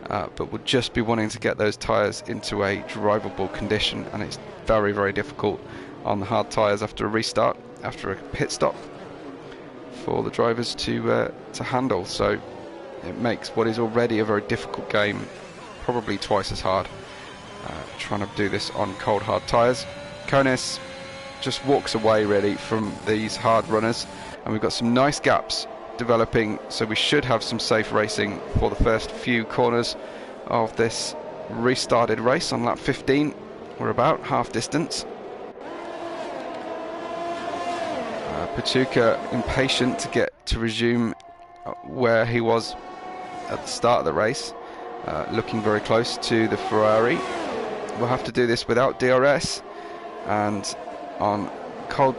but we'll just be wanting to get those tyres into a drivable condition, and it's very, very difficult on the hard tyres after a restart, after a pit stop, for the drivers to handle. So it makes what is already a very difficult game probably twice as hard, trying to do this on cold hard tyres. Konis just walks away really from these hard runners, and we've got some nice gaps developing, so we should have some safe racing for the first few corners of this restarted race on lap 15. We're about half distance. Patuka impatient to get to resume where he was at the start of the race, looking very close to the Ferrari. We'll have to do this without DRS and on cold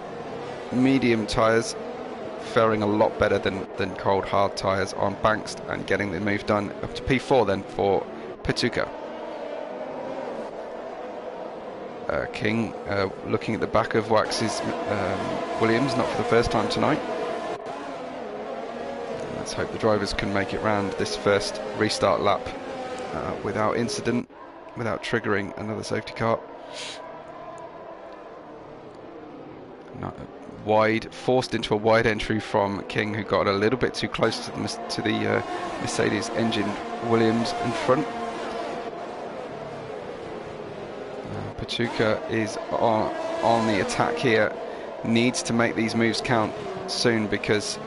medium tyres, faring a lot better than cold hard tyres on banks, and getting the move done up to P4 then for Patuka. King looking at the back of Wax's Williams, not for the first time tonight. Let's hope the drivers can make it round this first restart lap without incident, without triggering another safety car. Forced into a wide entry from King, who got a little bit too close to the Mercedes engine Williams in front. Patuka is on the attack here, needs to make these moves count soon, because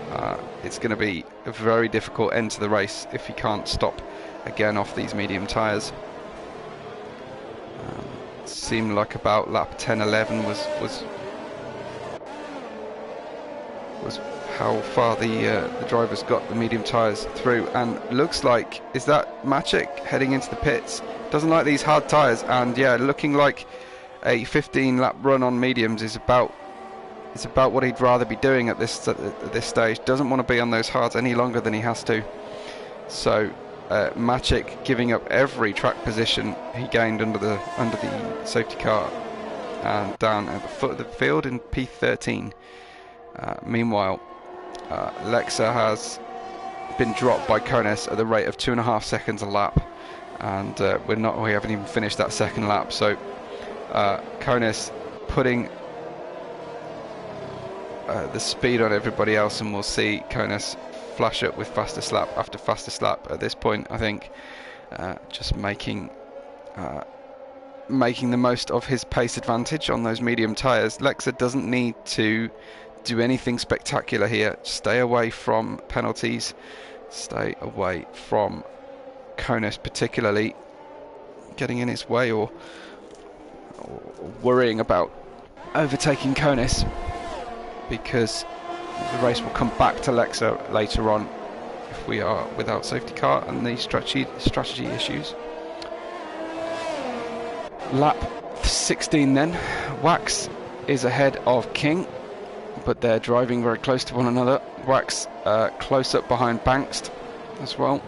it's going to be a very difficult end to the race if he can't stop again off these medium tyres. Seemed like about lap 10-11 was how far the drivers got the medium tyres through, and looks like, is that Maciek heading into the pits? Doesn't like these hard tyres, and yeah, looking like a 15-lap run on mediums is about what he'd rather be doing at this stage. Doesn't want to be on those hards any longer than he has to. So Maciek giving up every track position he gained under the safety car and down at the foot of the field in P13. Meanwhile, Lexa has been dropped by Konis at the rate of 2.5 seconds a lap, and we haven't even finished that second lap. So Konis putting the speed on everybody else, and we'll see Konis flash up with fastest lap after fastest lap at this point. I think just making the most of his pace advantage on those medium tyres. Lexa doesn't need to do anything spectacular here. Stay away from penalties, stay away from Konis particularly getting in his way or worrying about overtaking Konis, because the race will come back to Lexa later on if we are without safety car and these strategy issues. Lap 16 then, Wax is ahead of King, but they're driving very close to one another. Wax close up behind Banks as well.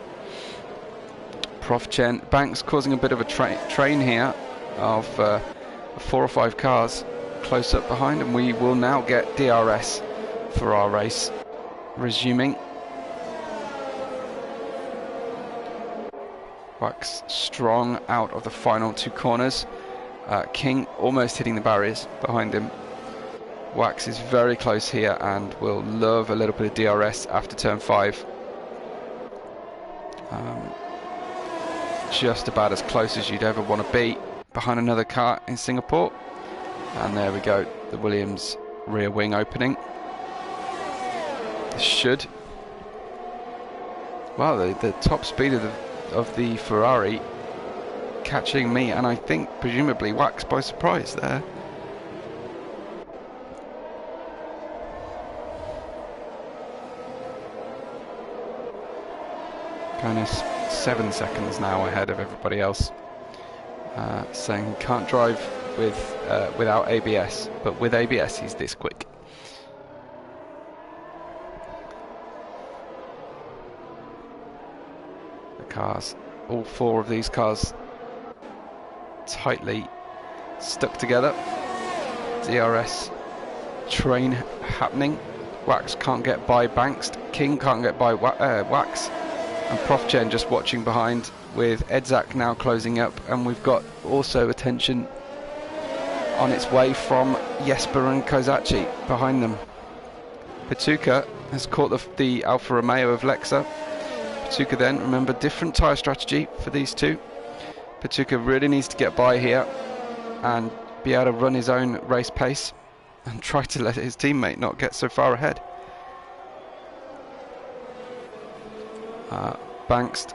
Prof Chen, Banks causing a bit of a train here of 4 or 5 cars close up behind, and we will now get DRS for our race resuming. Wax strong out of the final 2 corners. King almost hitting the barriers behind him. Wax is very close here and will love a little bit of DRS after turn 5. Just about as close as you'd ever want to be behind another car in Singapore. And there we go, the Williams rear wing opening. Should, well, the top speed of the Ferrari catching me and I think presumably Wax by surprise there. Konis 7 seconds now ahead of everybody else, saying he can't drive without ABS, but with ABS he's this quick. The cars, all 4 of these cars tightly stuck together. DRS train happening. Wax can't get by Banks, King can't get by Wax, and Profchen just watching behind, with Edzak now closing up, and we've got also attention on its way from Jesper and Kozachi behind them. Patuka has caught the Alfa Romeo of Lexa. Patuka then, remember, different tyre strategy for these two. Patuka really needs to get by here and be able to run his own race pace and try to let his teammate not get so far ahead. Banks,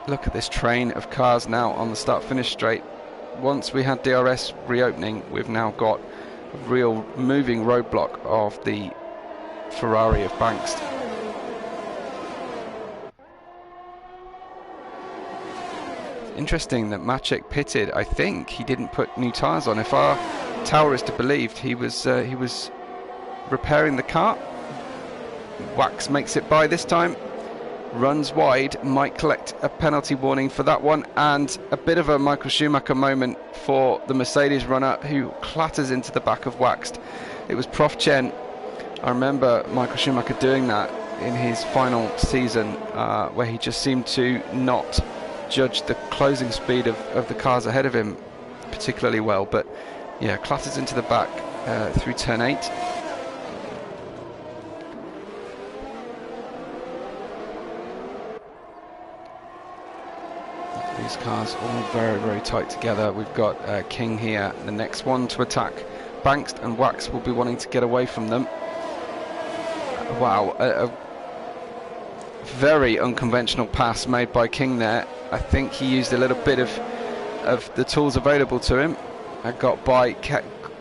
look at this train of cars now on the start-finish straight. Once we had DRS reopening, we've now got a real moving roadblock of the Ferrari of Banks. Interesting that Maciek pitted. I think he didn't put new tyres on. If our tower is to be believed, he was repairing the car. Wax makes it by this time, runs wide, might collect a penalty warning for that one, and a bit of a Michael Schumacher moment for the Mercedes runner who clatters into the back of Waxed. It was Prof Chen. I remember Michael Schumacher doing that in his final season, where he just seemed to not judge the closing speed of the cars ahead of him particularly well, but yeah, clatters into the back through turn 8. These cars all very, very tight together. We've got King here, the next one to attack. Banks and Wax will be wanting to get away from them. Wow, a very unconventional pass made by King there. I think he used a little bit of the tools available to him. Got by,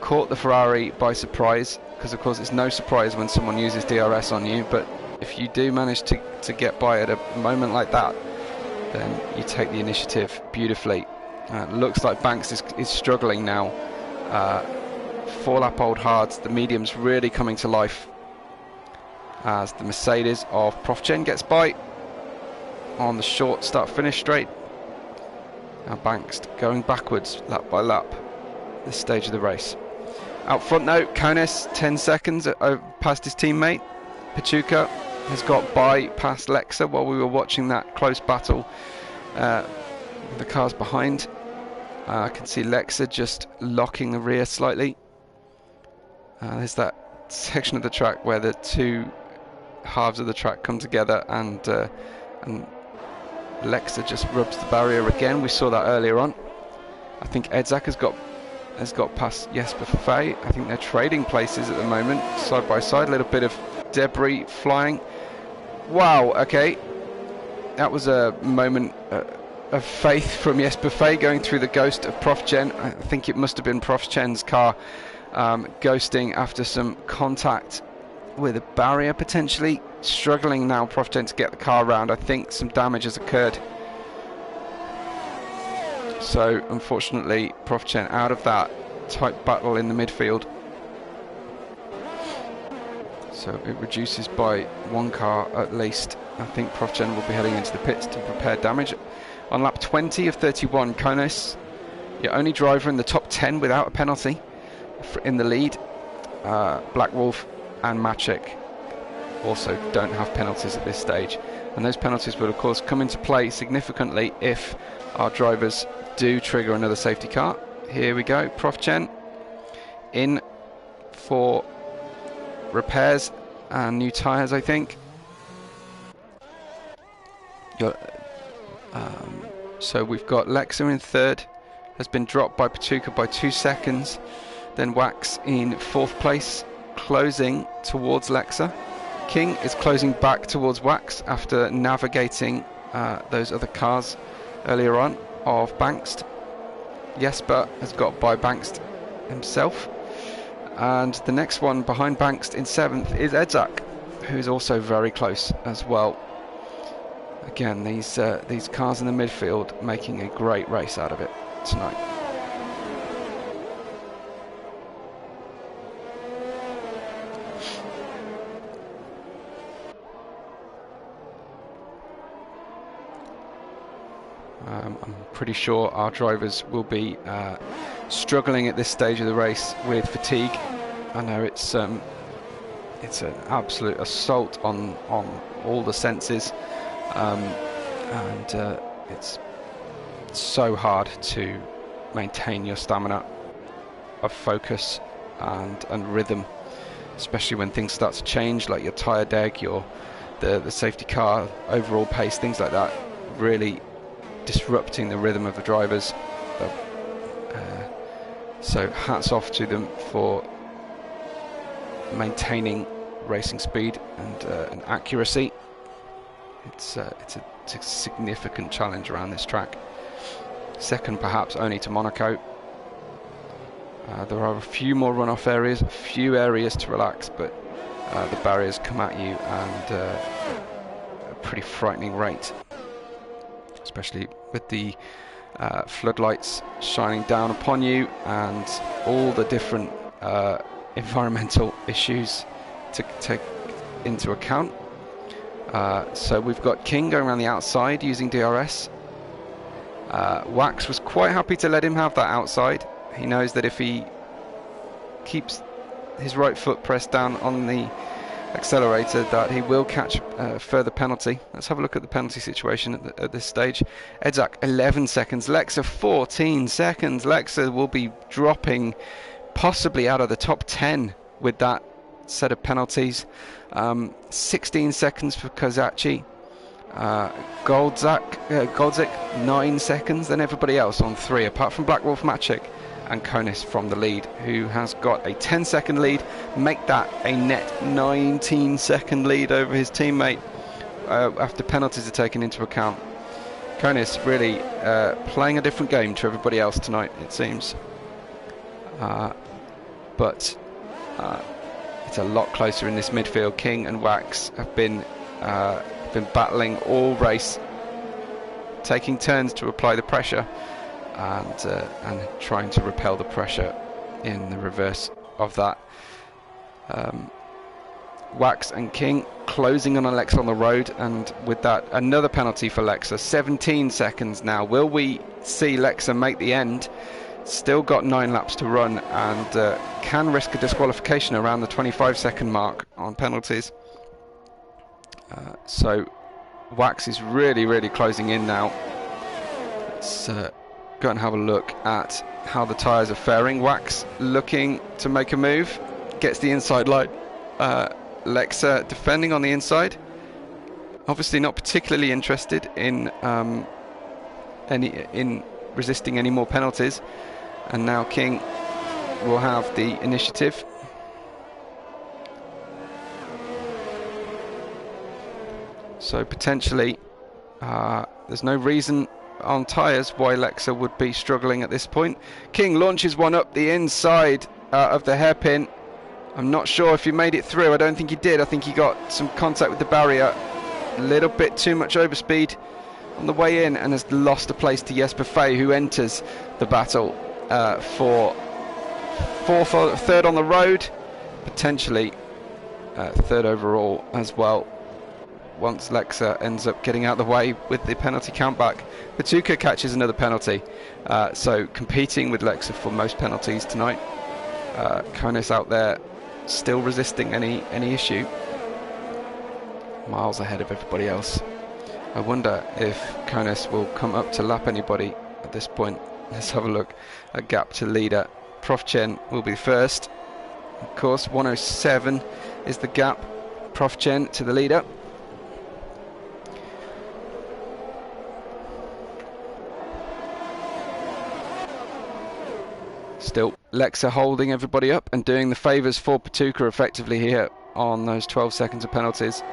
caught the Ferrari by surprise, because of course it's no surprise when someone uses DRS on you, but if you do manage to get by at a moment like that, then you take the initiative beautifully. Looks like Banks is struggling now. 4-lap old hards, the medium's really coming to life as the Mercedes of Profchen gets by on the short start-finish straight. Now Banks going backwards lap by lap this stage of the race. Out front though, Konis 10 seconds past his teammate. Pachuca has got by past Lexa while we were watching that close battle. The cars behind. I can see Lexa just locking the rear slightly. There's that section of the track where the two halves of the track come together, and Lexa just rubs the barrier again. We saw that earlier on. I think Edzak has got past Jesper Fay. I think they're trading places at the moment, side by side. A little bit of debris flying. Wow, okay. That was a moment of faith from Jesper Fay going through the ghost of Prof Chen. I think it must have been Prof Chen's car ghosting after some contact with a barrier potentially. Struggling now, Prof Chen, to get the car around. I think some damage has occurred. So unfortunately, Prof Chen out of that tight battle in the midfield. So it reduces by one car at least. I think Prof Chen will be heading into the pits to repair damage. On lap 20 of 31, Konis, your only driver in the top 10 without a penalty in the lead. Black Wolf and Maciek also don't have penalties at this stage, and those penalties will of course come into play significantly if our drivers do trigger another safety car. Here we go, Prof Chen in for repairs and new tyres, I think. So we've got Lexa in third, has been dropped by Pachuca by 2 seconds. Then Wax in 4th place, closing towards Lexa. King is closing back towards Wax after navigating those other cars earlier on of Banks. Jesper has got by Bankst himself, and the next one behind Bankst in 7th is Edzak, who's also very close as well. Again, these cars in the midfield making a great race out of it tonight. I'm pretty sure our drivers will be struggling at this stage of the race with fatigue. I know it's an absolute assault on all the senses, and it's so hard to maintain your stamina of focus and rhythm, especially when things start to change, like your tyre deg, the safety car, overall pace, things like that, really disrupting the rhythm of the drivers. So hats off to them for maintaining racing speed and accuracy. It's a significant challenge around this track, second perhaps only to Monaco. There are a few more runoff areas, a few areas to relax, but the barriers come at you and a pretty frightening rate, especially with the floodlights shining down upon you and all the different environmental issues to take into account. So we've got King going around the outside using DRS. Wax was quite happy to let him have that outside. He knows that if he keeps his right foot pressed down on the accelerator, that he will catch a further penalty. Let's have a look at the penalty situation at this stage. Edzak 11 seconds, Lexa 14 seconds. Lexa will be dropping possibly out of the top 10 with that set of penalties. 16 seconds for Kozachi. Goldzik 9 seconds, then everybody else on 3, apart from Black Wolf Maciek and Konis from the lead, who has got a 10-second lead, make that a net 19-second lead over his teammate after penalties are taken into account. Konis really playing a different game to everybody else tonight, it seems. But it's a lot closer in this midfield. King and Wax have been battling all race, taking turns to apply the pressure and trying to repel the pressure in the reverse of that. Wax and King closing on Alexa on the road, and with that another penalty for Lexa. 17 seconds now. Will we see Lexa make the end? Still got 9 laps to run and can risk a disqualification around the 25-second mark on penalties. So Wax is really closing in now. Let's go and have a look at how the tyres are faring. Wax looking to make a move, gets the inside line. Lexa defending on the inside, obviously not particularly interested in resisting any more penalties, and now King will have the initiative. So potentially there's no reason on tyres why Lexa would be struggling at this point. King launches one up the inside of the hairpin. I'm not sure if he made it through. I don't think he did. I think he got some contact with the barrier. A little bit too much overspeed on the way in and has lost a place to Jesper Fay, who enters the battle for third on the road, potentially third overall as well, once Lexa ends up getting out of the way with the penalty count back. Patuka catches another penalty, so competing with Lexa for most penalties tonight. Konis out there still resisting any issue, miles ahead of everybody else. I wonder if Konis will come up to lap anybody at this point. Let's have a look. A gap to leader. Prof Chen will be first. Of course, 107 is the gap. Prof Chen to the leader. Still, Lexa holding everybody up and doing the favours for Patuka effectively here on those 12 seconds of penalties.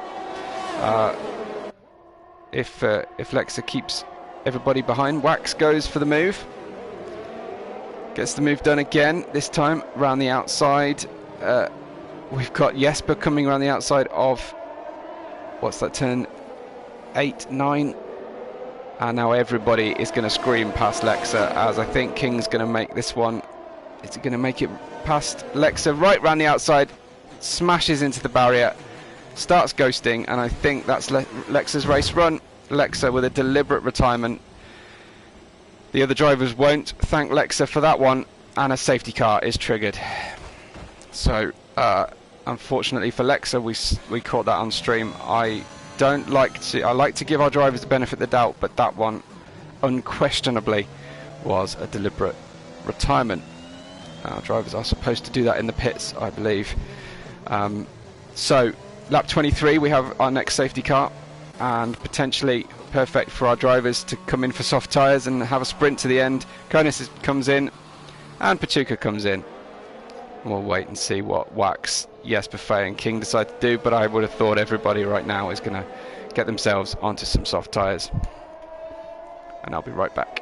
If Lexa keeps everybody behind, Wax goes for the move. Gets the move done again, this time round the outside. We've got Jesper coming around the outside of, what's that turn, 8, 9. And now everybody is going to scream past Lexa, as I think King's going to make this one. Is he going to make it past Lexa? Right round the outside, smashes into the barrier, starts ghosting, and I think that's Lexa's race run. Lexa with a deliberate retirement. The other drivers won't thank Lexa for that one, and a safety car is triggered. So, unfortunately for Lexa, we caught that on stream. I like to give our drivers the benefit of the doubt, but that one unquestionably was a deliberate retirement. Our drivers are supposed to do that in the pits, I believe. So, lap 23, we have our next safety car, and potentially perfect for our drivers to come in for soft tyres and have a sprint to the end. Konis comes in, and Patuka comes in. We'll wait and see what Wax, Jesper, Faye and King decide to do, but I would have thought everybody right now is going to get themselves onto some soft tyres. And I'll be right back.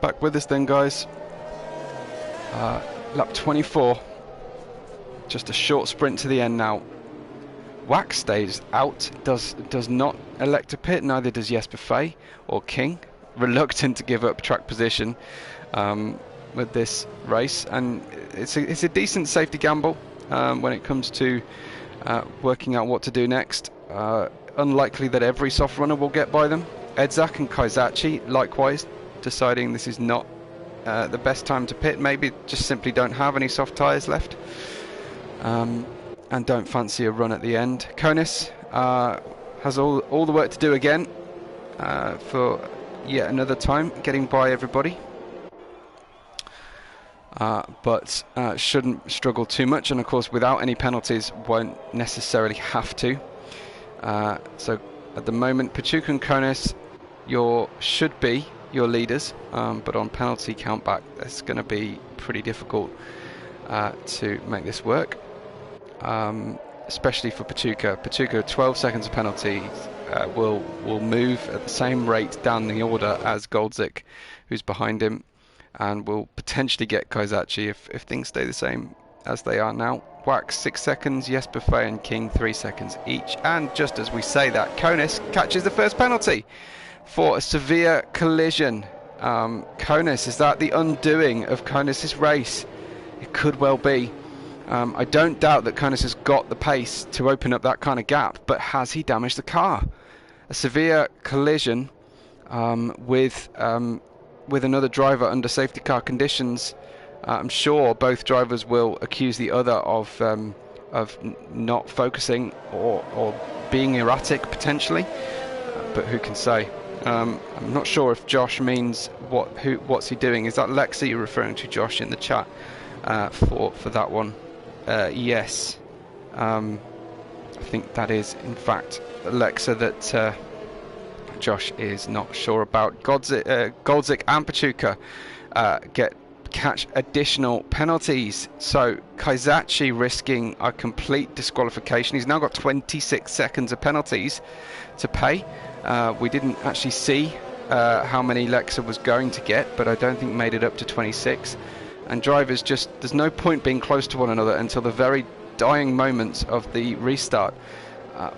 Back with us then, guys. Lap 24. Just a short sprint to the end now. Wax stays out, does not elect to pit, neither does Jesper Faye or King. Reluctant to give up track position with this race, and it's a decent safety gamble when it comes to working out what to do next. Unlikely that every soft runner will get by them. Edzak and Kaizachi likewise deciding this is not the best time to pit, maybe just simply don't have any soft tyres left and don't fancy a run at the end. Konis has all the work to do again for yet another time getting by everybody, but shouldn't struggle too much, and of course without any penalties won't necessarily have to. So at the moment Patuka and Konis should be your leaders, but on penalty countback it's going to be pretty difficult to make this work, especially for Patuka. Patuka, 12 seconds of penalty will move at the same rate down the order as Goldzik, who's behind him, and will potentially get Kaizachi if things stay the same as they are now. Wax 6 seconds, Jesper Faye and King 3 seconds each, and just as we say that, Konis catches the first penalty for a severe collision. Konis, is that the undoing of Konis' race? It could well be. I don't doubt that Konis has got the pace to open up that kind of gap, but has he damaged the car? A severe collision with another driver under safety car conditions. I'm sure both drivers will accuse the other of not focusing or being erratic potentially, but who can say? I'm not sure if Josh means what's he doing. Is that Lexa you're referring to, Josh, in the chat for that one? Yes, I think that is in fact Lexa that Josh is not sure about. Goldzik and Pachuca catch additional penalties, so Kaizachi risking a complete disqualification. He's now got 26 seconds of penalties to pay. We didn't actually see how many Lexa was going to get, but I don't think made it up to 26. And drivers just, there's no point being close to one another until the very dying moments of the restart.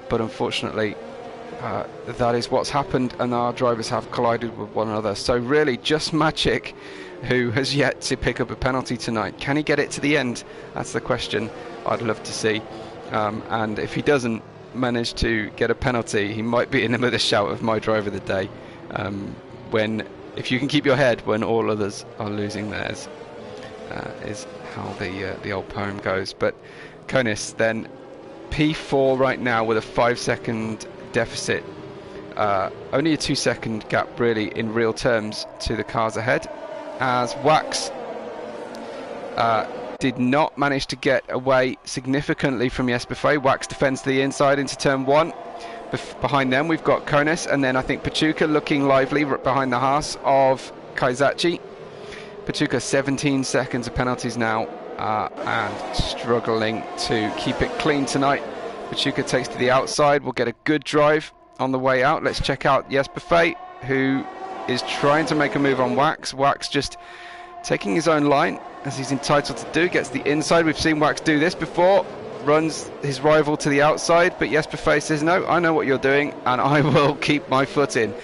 But unfortunately, that is what's happened, and our drivers have collided with one another. So really, just Magic, who has yet to pick up a penalty tonight. Can he get it to the end? That's the question I'd love to see. And if he doesn't manage to get a penalty, he might be in the shout of my driver of the day. If you can keep your head when all others are losing theirs, is how the old poem goes. But Konis then P4 right now with a 5-second deficit. Only a 2-second gap really in real terms to the cars ahead, as Wax did not manage to get away significantly from Jesper. Wax defends to the inside into turn 1. Behind them we've got Konis, and then I think Pachuca looking lively behind the Haas of Kaizachi. Pachuca 17 seconds of penalties now, and struggling to keep it clean tonight. Pachuca takes to the outside, will get a good drive on the way out. Let's check out Jesper, who is trying to make a move on Wax. Wax just taking his own line, as he's entitled to do, gets the inside. We've seen Wax do this before, runs his rival to the outside, but Jesper says, no, I know what you're doing, and I will keep my foot in.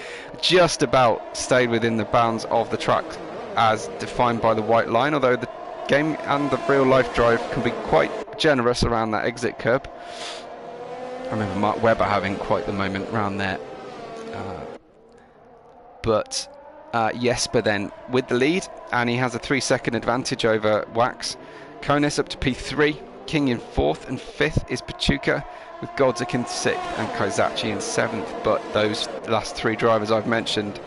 Just about stayed within the bounds of the track as defined by the white line, although the game and the real life drive can be quite generous around that exit curb. I remember Mark Webber having quite the moment around there. But Jesper then with the lead, and he has a 3-second advantage over Wax. Konis up to P3, King in 4th, and 5th is Pachuca, with Goldzik in 6th and Kaizachi in 7th. But those last 3 drivers I've mentioned,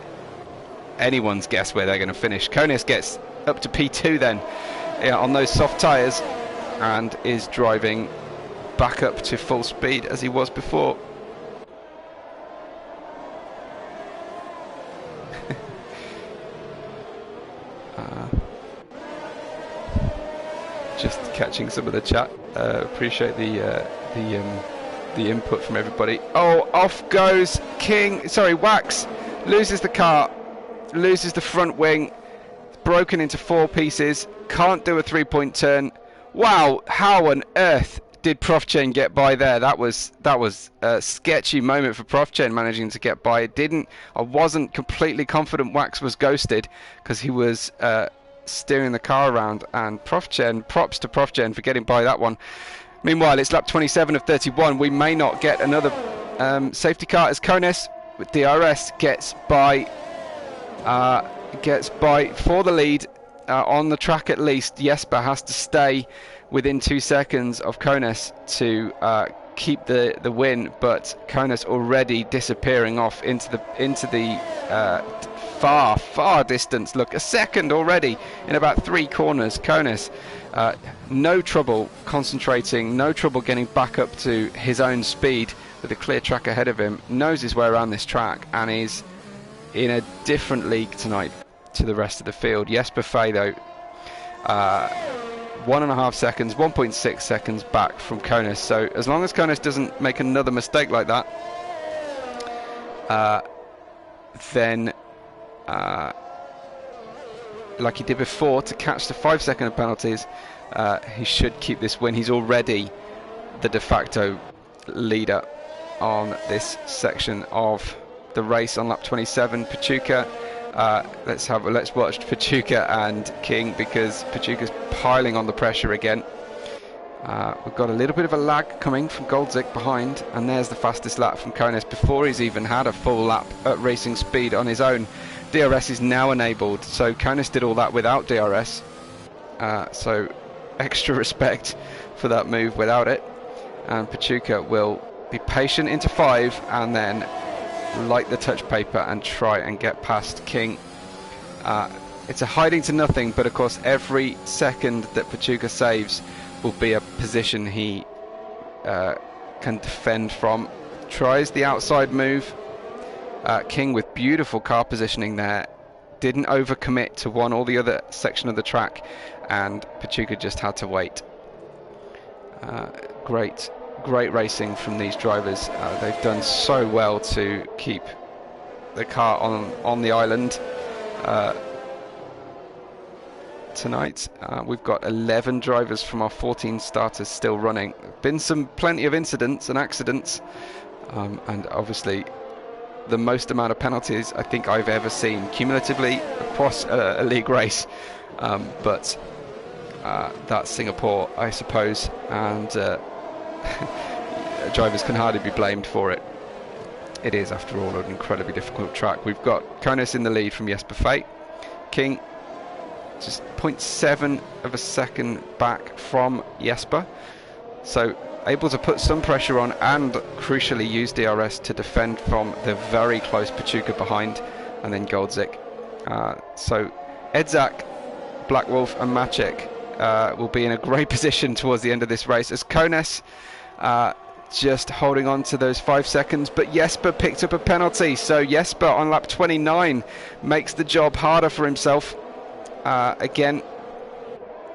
anyone's guess where they're going to finish. Konis gets up to P2 then on those soft tyres, and is driving back up to full speed as he was before. Just catching some of the chat. Appreciate the input from everybody. Oh, off goes Wax loses the car, loses the front wing, broken into 4 pieces, can't do a 3-point turn. Wow, how on earth did Profchen get by there? That was a sketchy moment for Profchen, managing to get by. I wasn't completely confident Wax was ghosted, because he was steering the car around, and props to Profchen for getting by that one. Meanwhile, it's lap 27 of 31. We may not get another safety car, as Konis with DRS gets by for the lead on the track. At least Jesper has to stay within 2 seconds of Konis to keep the win, but Konis already disappearing off into the far distance. Look, a second already in about 3 corners. Konis no trouble concentrating, no trouble getting back up to his own speed with a clear track ahead of him, knows his way around this track, and is in a different league tonight to the rest of the field. Jesper though 1.5 seconds, 1.6 seconds back from Konis. So as long as Konis doesn't make another mistake like that, then like he did before, to catch the 5-second penalties, he should keep this win. He's already the de facto leader on this section of the race on lap 27. Pachuca, let's watch Pachuca and King, because Pachuca's piling on the pressure again. We've got a little bit of a lag coming from Goldzik behind, and there's the fastest lap from Konis before he's even had a full lap at racing speed on his own. DRS is now enabled, so Konis did all that without DRS, so extra respect for that move without it. And Pachuca will be patient into 5, and then light the touch paper and try and get past King. It's a hiding to nothing, but of course every second that Pachuca saves will be a position he can defend from. Tries the outside move. King with beautiful car positioning there. Didn't overcommit to one or the other section of the track, and Pachuca just had to wait. Great racing from these drivers. They've done so well to keep the car on the island tonight. We've got 11 drivers from our 14 starters still running. Been plenty of incidents and accidents, and obviously the most amount of penalties I think I've ever seen cumulatively across a league race, but that's Singapore, I suppose, and drivers can hardly be blamed for it. It is, after all, an incredibly difficult track. We've got Konis in the lead from Jesper Fate. King just 0.7 of a second back from Jesper, so able to put some pressure on and crucially use DRS to defend from the very close Pachuca behind, and then Goldzik. So Edzak, Black Wolf and Maciek will be in a great position towards the end of this race, as Konis just holding on to those 5 seconds, but Jesper picked up a penalty, so Jesper on lap 29 makes the job harder for himself. Again,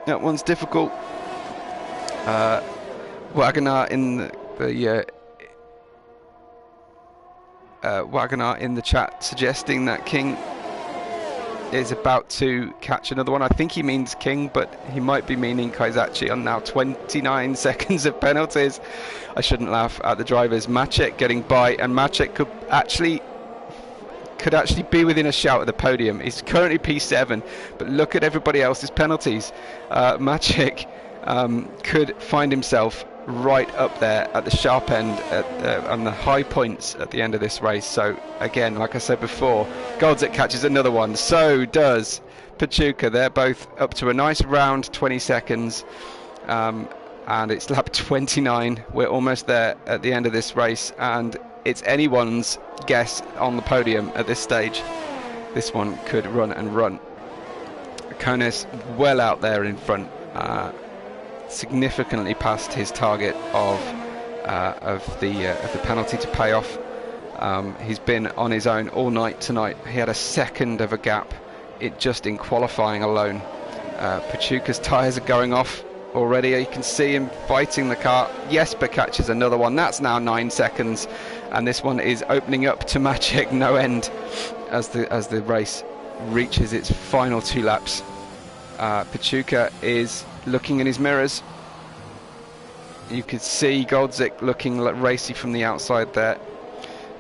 that one's difficult. Wagoner in Wagoner in the chat suggesting that King is about to catch another one. I think he means King, but he might be meaning Kaizachi on now 29 seconds of penalties. I shouldn't laugh at the drivers. Maciek getting by, and Maciek could actually be within a shout at the podium. He's currently P7, but look at everybody else's penalties. Maciek could find himself right up there at the sharp end, on the high points at the end of this race. So again, like I said before, Goldzik catches another one, so does Pachuca. They're both up to a nice round 20 seconds, and it's lap 29. We're almost there at the end of this race, and it's anyone's guess on the podium at this stage. This one could run and run. Konis well out there in front, significantly past his target of the penalty to pay off. He's been on his own all night tonight. He had a second of a gap just in qualifying alone. Pachuca's tyres are going off already. You can see him fighting the car. Jesper catches another one. That's now 9 seconds, and this one is opening up to Maciek no end as the race reaches its final 2 laps. Pachuca is looking in his mirrors. You could see Goldzik looking racy from the outside there,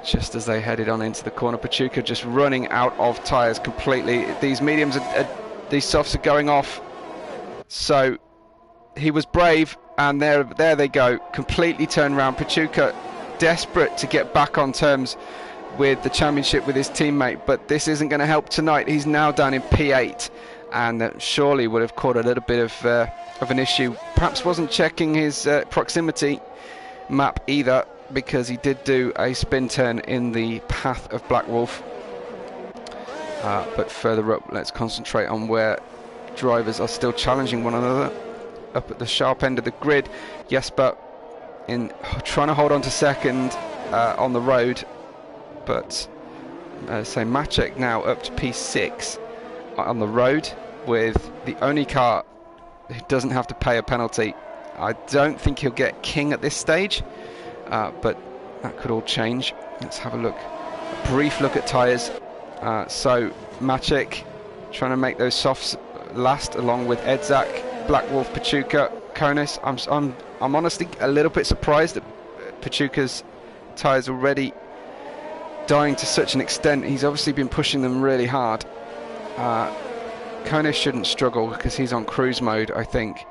just as they headed on into the corner. Pachuca just running out of tyres completely. These mediums, these softs are going off. So he was brave, and there they go, completely turned around. Pachuca desperate to get back on terms with the championship with his teammate, but this isn't going to help tonight. He's now down in P8, and surely would have caught a little bit of an issue. Perhaps wasn't checking his proximity map either, because he did do a spin turn in the path of Black Wolf. But further up, let's concentrate on where drivers are still challenging one another. Up at the sharp end of the grid, Jesper trying to hold on to second on the road, but so Maciek now up to P6 on the road, with the only car who doesn't have to pay a penalty. I don't think he'll get King at this stage, but that could all change. Let's have a brief look at tyres. So Maciek trying to make those softs last, along with Edzak, Black Wolf, Pachuca, Konis. I'm honestly a little bit surprised that Pachuca's tyres already dying to such an extent. He's obviously been pushing them really hard. Konis shouldn't struggle because he's on cruise mode, I think,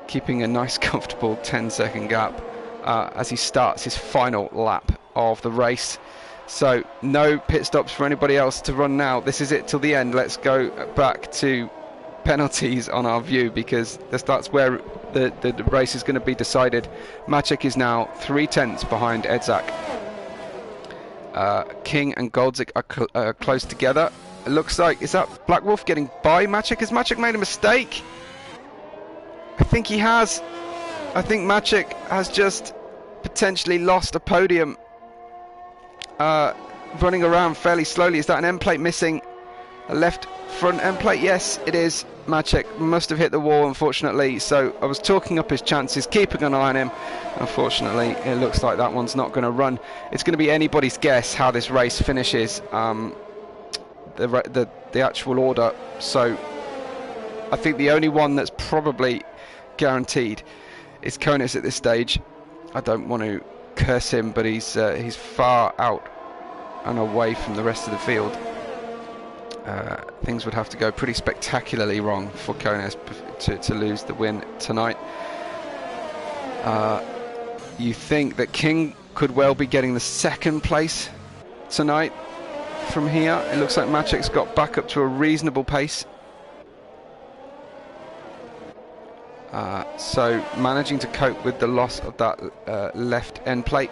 keeping a nice comfortable 10-second gap as he starts his final lap of the race. So no pit stops for anybody else to run now. This is it till the end. Let's go back to penalties on our view, because that's where the race is going to be decided. Maciek is now 3/10 behind Edzak. King and Goldzik are close together. It looks like, is that Black Wolf getting by Maciek? Has Maciek made a mistake? I think he has. I think Maciek has just potentially lost a podium. Running around fairly slowly. Is that an end plate missing? A left front end plate? Yes, it is. Maciek must have hit the wall, unfortunately. So I was talking up his chances, keeping an eye on him. Unfortunately, it looks like that one's not going to run. It's going to be anybody's guess how this race finishes. The actual order. So I think the only one that's probably guaranteed is Konis at this stage. I don't want to curse him, but he's far out and away from the rest of the field. Things would have to go pretty spectacularly wrong for Konis to lose the win tonight. You think that King could well be getting the second place tonight from here. It looks like Maciek's got back up to a reasonable pace. So managing to cope with the loss of that left end plate.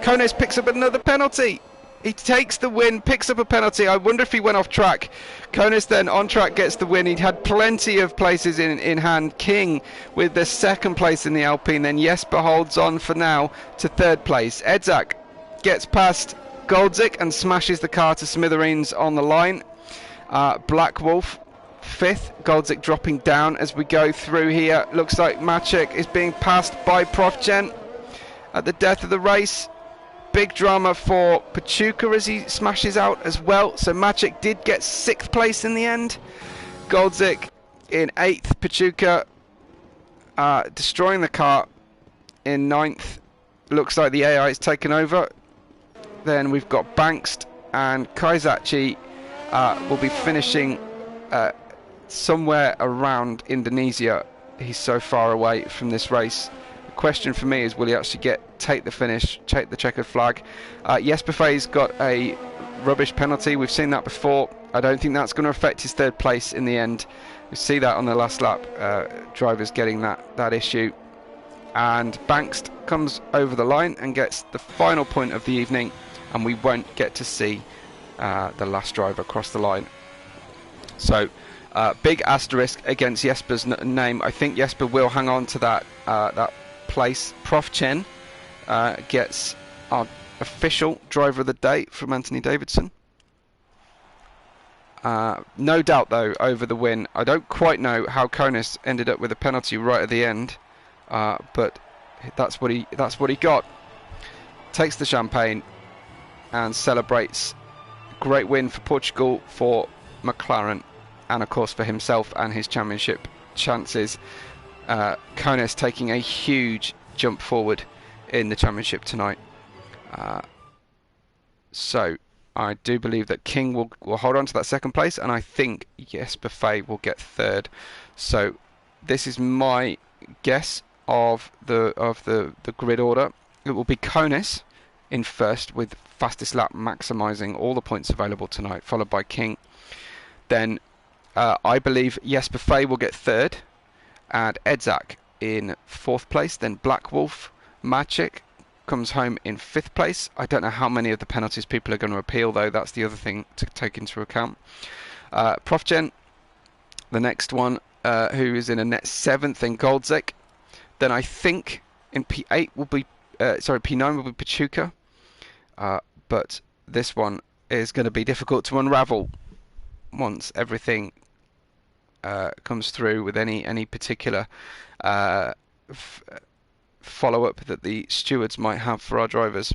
Konis picks up another penalty. He takes the win, picks up a penalty. I wonder if he went off track. Konis then on track gets the win. He'd had plenty of places in hand. King with the second place in the Alpine. Then Jesper holds on for now to third place. Edzak gets past Goldzik and smashes the car to smithereens on the line. Black Wolf fifth. Goldzik dropping down as we go through here. Looks like Maciek is being passed by Profgen at the death of the race. Big drama for Pachuca as he smashes out as well. So Maciek did get 6th place in the end. Goldzik in 8th. Pachuca destroying the car in 9th. Looks like the AI is taken over. Then we've got Bankst and Kaizachi will be finishing somewhere around Indonesia. He's so far away from this race. The question for me is, will he actually take the finish, take the checkered flag? Jesper Fay's got a rubbish penalty. We've seen that before. I don't think that's going to affect his third place in the end. We see that on the last lap, drivers getting that issue. And Bankst comes over the line and gets the final point of the evening, and we won't get to see the last driver cross the line. So big asterisk against Jesper's name. I think Jesper will hang on to that place. Profgen gets our official driver of the day from Anthony Davidson. No doubt though over the win. I don't quite know how Konis ended up with a penalty right at the end, but that's what he got. Takes the champagne and celebrates. Great win for Portugal, for McLaren, and of course for himself and his championship chances. Konis taking a huge jump forward in the championship tonight. So I do believe that King will hold on to that second place, and I think Jesper Fay will get third. So this is my guess of the grid order. It will be Konis in first with fastest lap, maximising all the points available tonight, followed by King. Then I believe Jesper Fay will get third, and Edzak in 4th place. Then Black Wolf, Maciek comes home in 5th place. I don't know how many of the penalties people are going to appeal though. That's the other thing to take into account. Profgen, the next one, who is in a net 7th in Goldzik. Then I think in P8 will be P9 will be Pachuca. But this one is going to be difficult to unravel once everything comes through with any particular follow-up that the stewards might have for our drivers.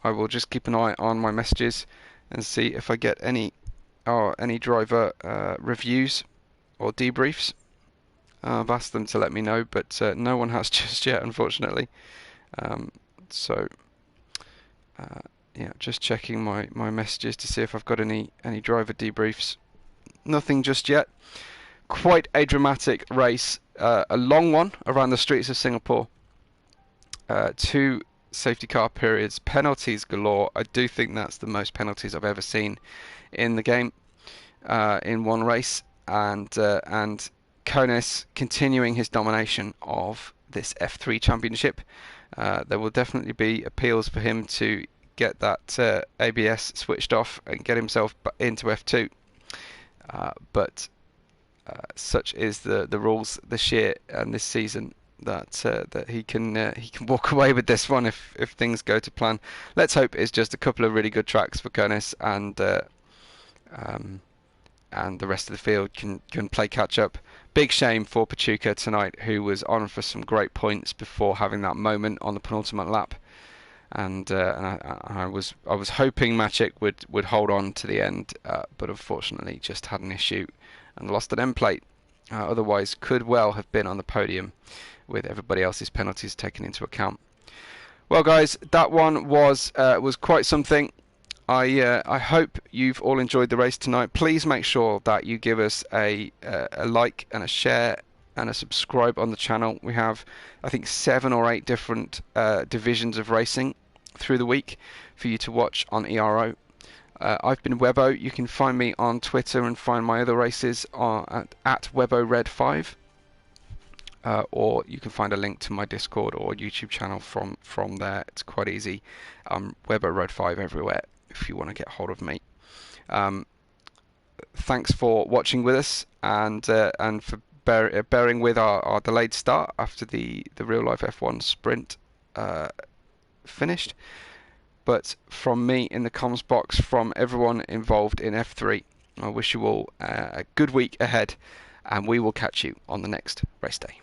I will just keep an eye on my messages and see if I get any driver reviews or debriefs. I've asked them to let me know, but no one has just yet, unfortunately. Yeah, just checking my messages to see if I've got any driver debriefs. Nothing just yet. Quite a dramatic race, a long one around the streets of Singapore. 2 safety car periods, penalties galore. I do think that's the most penalties I've ever seen in the game in one race, and Konis continuing his domination of this F3 championship. There will definitely be appeals for him to get that ABS switched off and get himself into F2. But such is the rules this year and this season that that he can walk away with this one if things go to plan. Let's hope it's just a couple of really good tracks for Kernis, and the rest of the field can play catch up. Big shame for Pachuca tonight, who was on for some great points before having that moment on the penultimate lap. And I was hoping Maciek would hold on to the end, but unfortunately just had an issue and lost an end plate. Otherwise, could well have been on the podium with everybody else's penalties taken into account. Well, guys, that one was quite something. I hope you've all enjoyed the race tonight. Please make sure that you give us a like and a share and a subscribe on the channel. We have, I think, 7 or 8 different divisions of racing through the week for you to watch on ERO. I've been Webbo. You can find me on Twitter and find my other races at WebboRed5, or you can find a link to my Discord or YouTube channel from there. It's quite easy. WebboRed5 everywhere if you want to get hold of me. Thanks for watching with us, and for bearing with our delayed start after the real life F1 sprint finished. But from me in the comms box, from everyone involved in F3, I wish you all a good week ahead, and we will catch you on the next race day.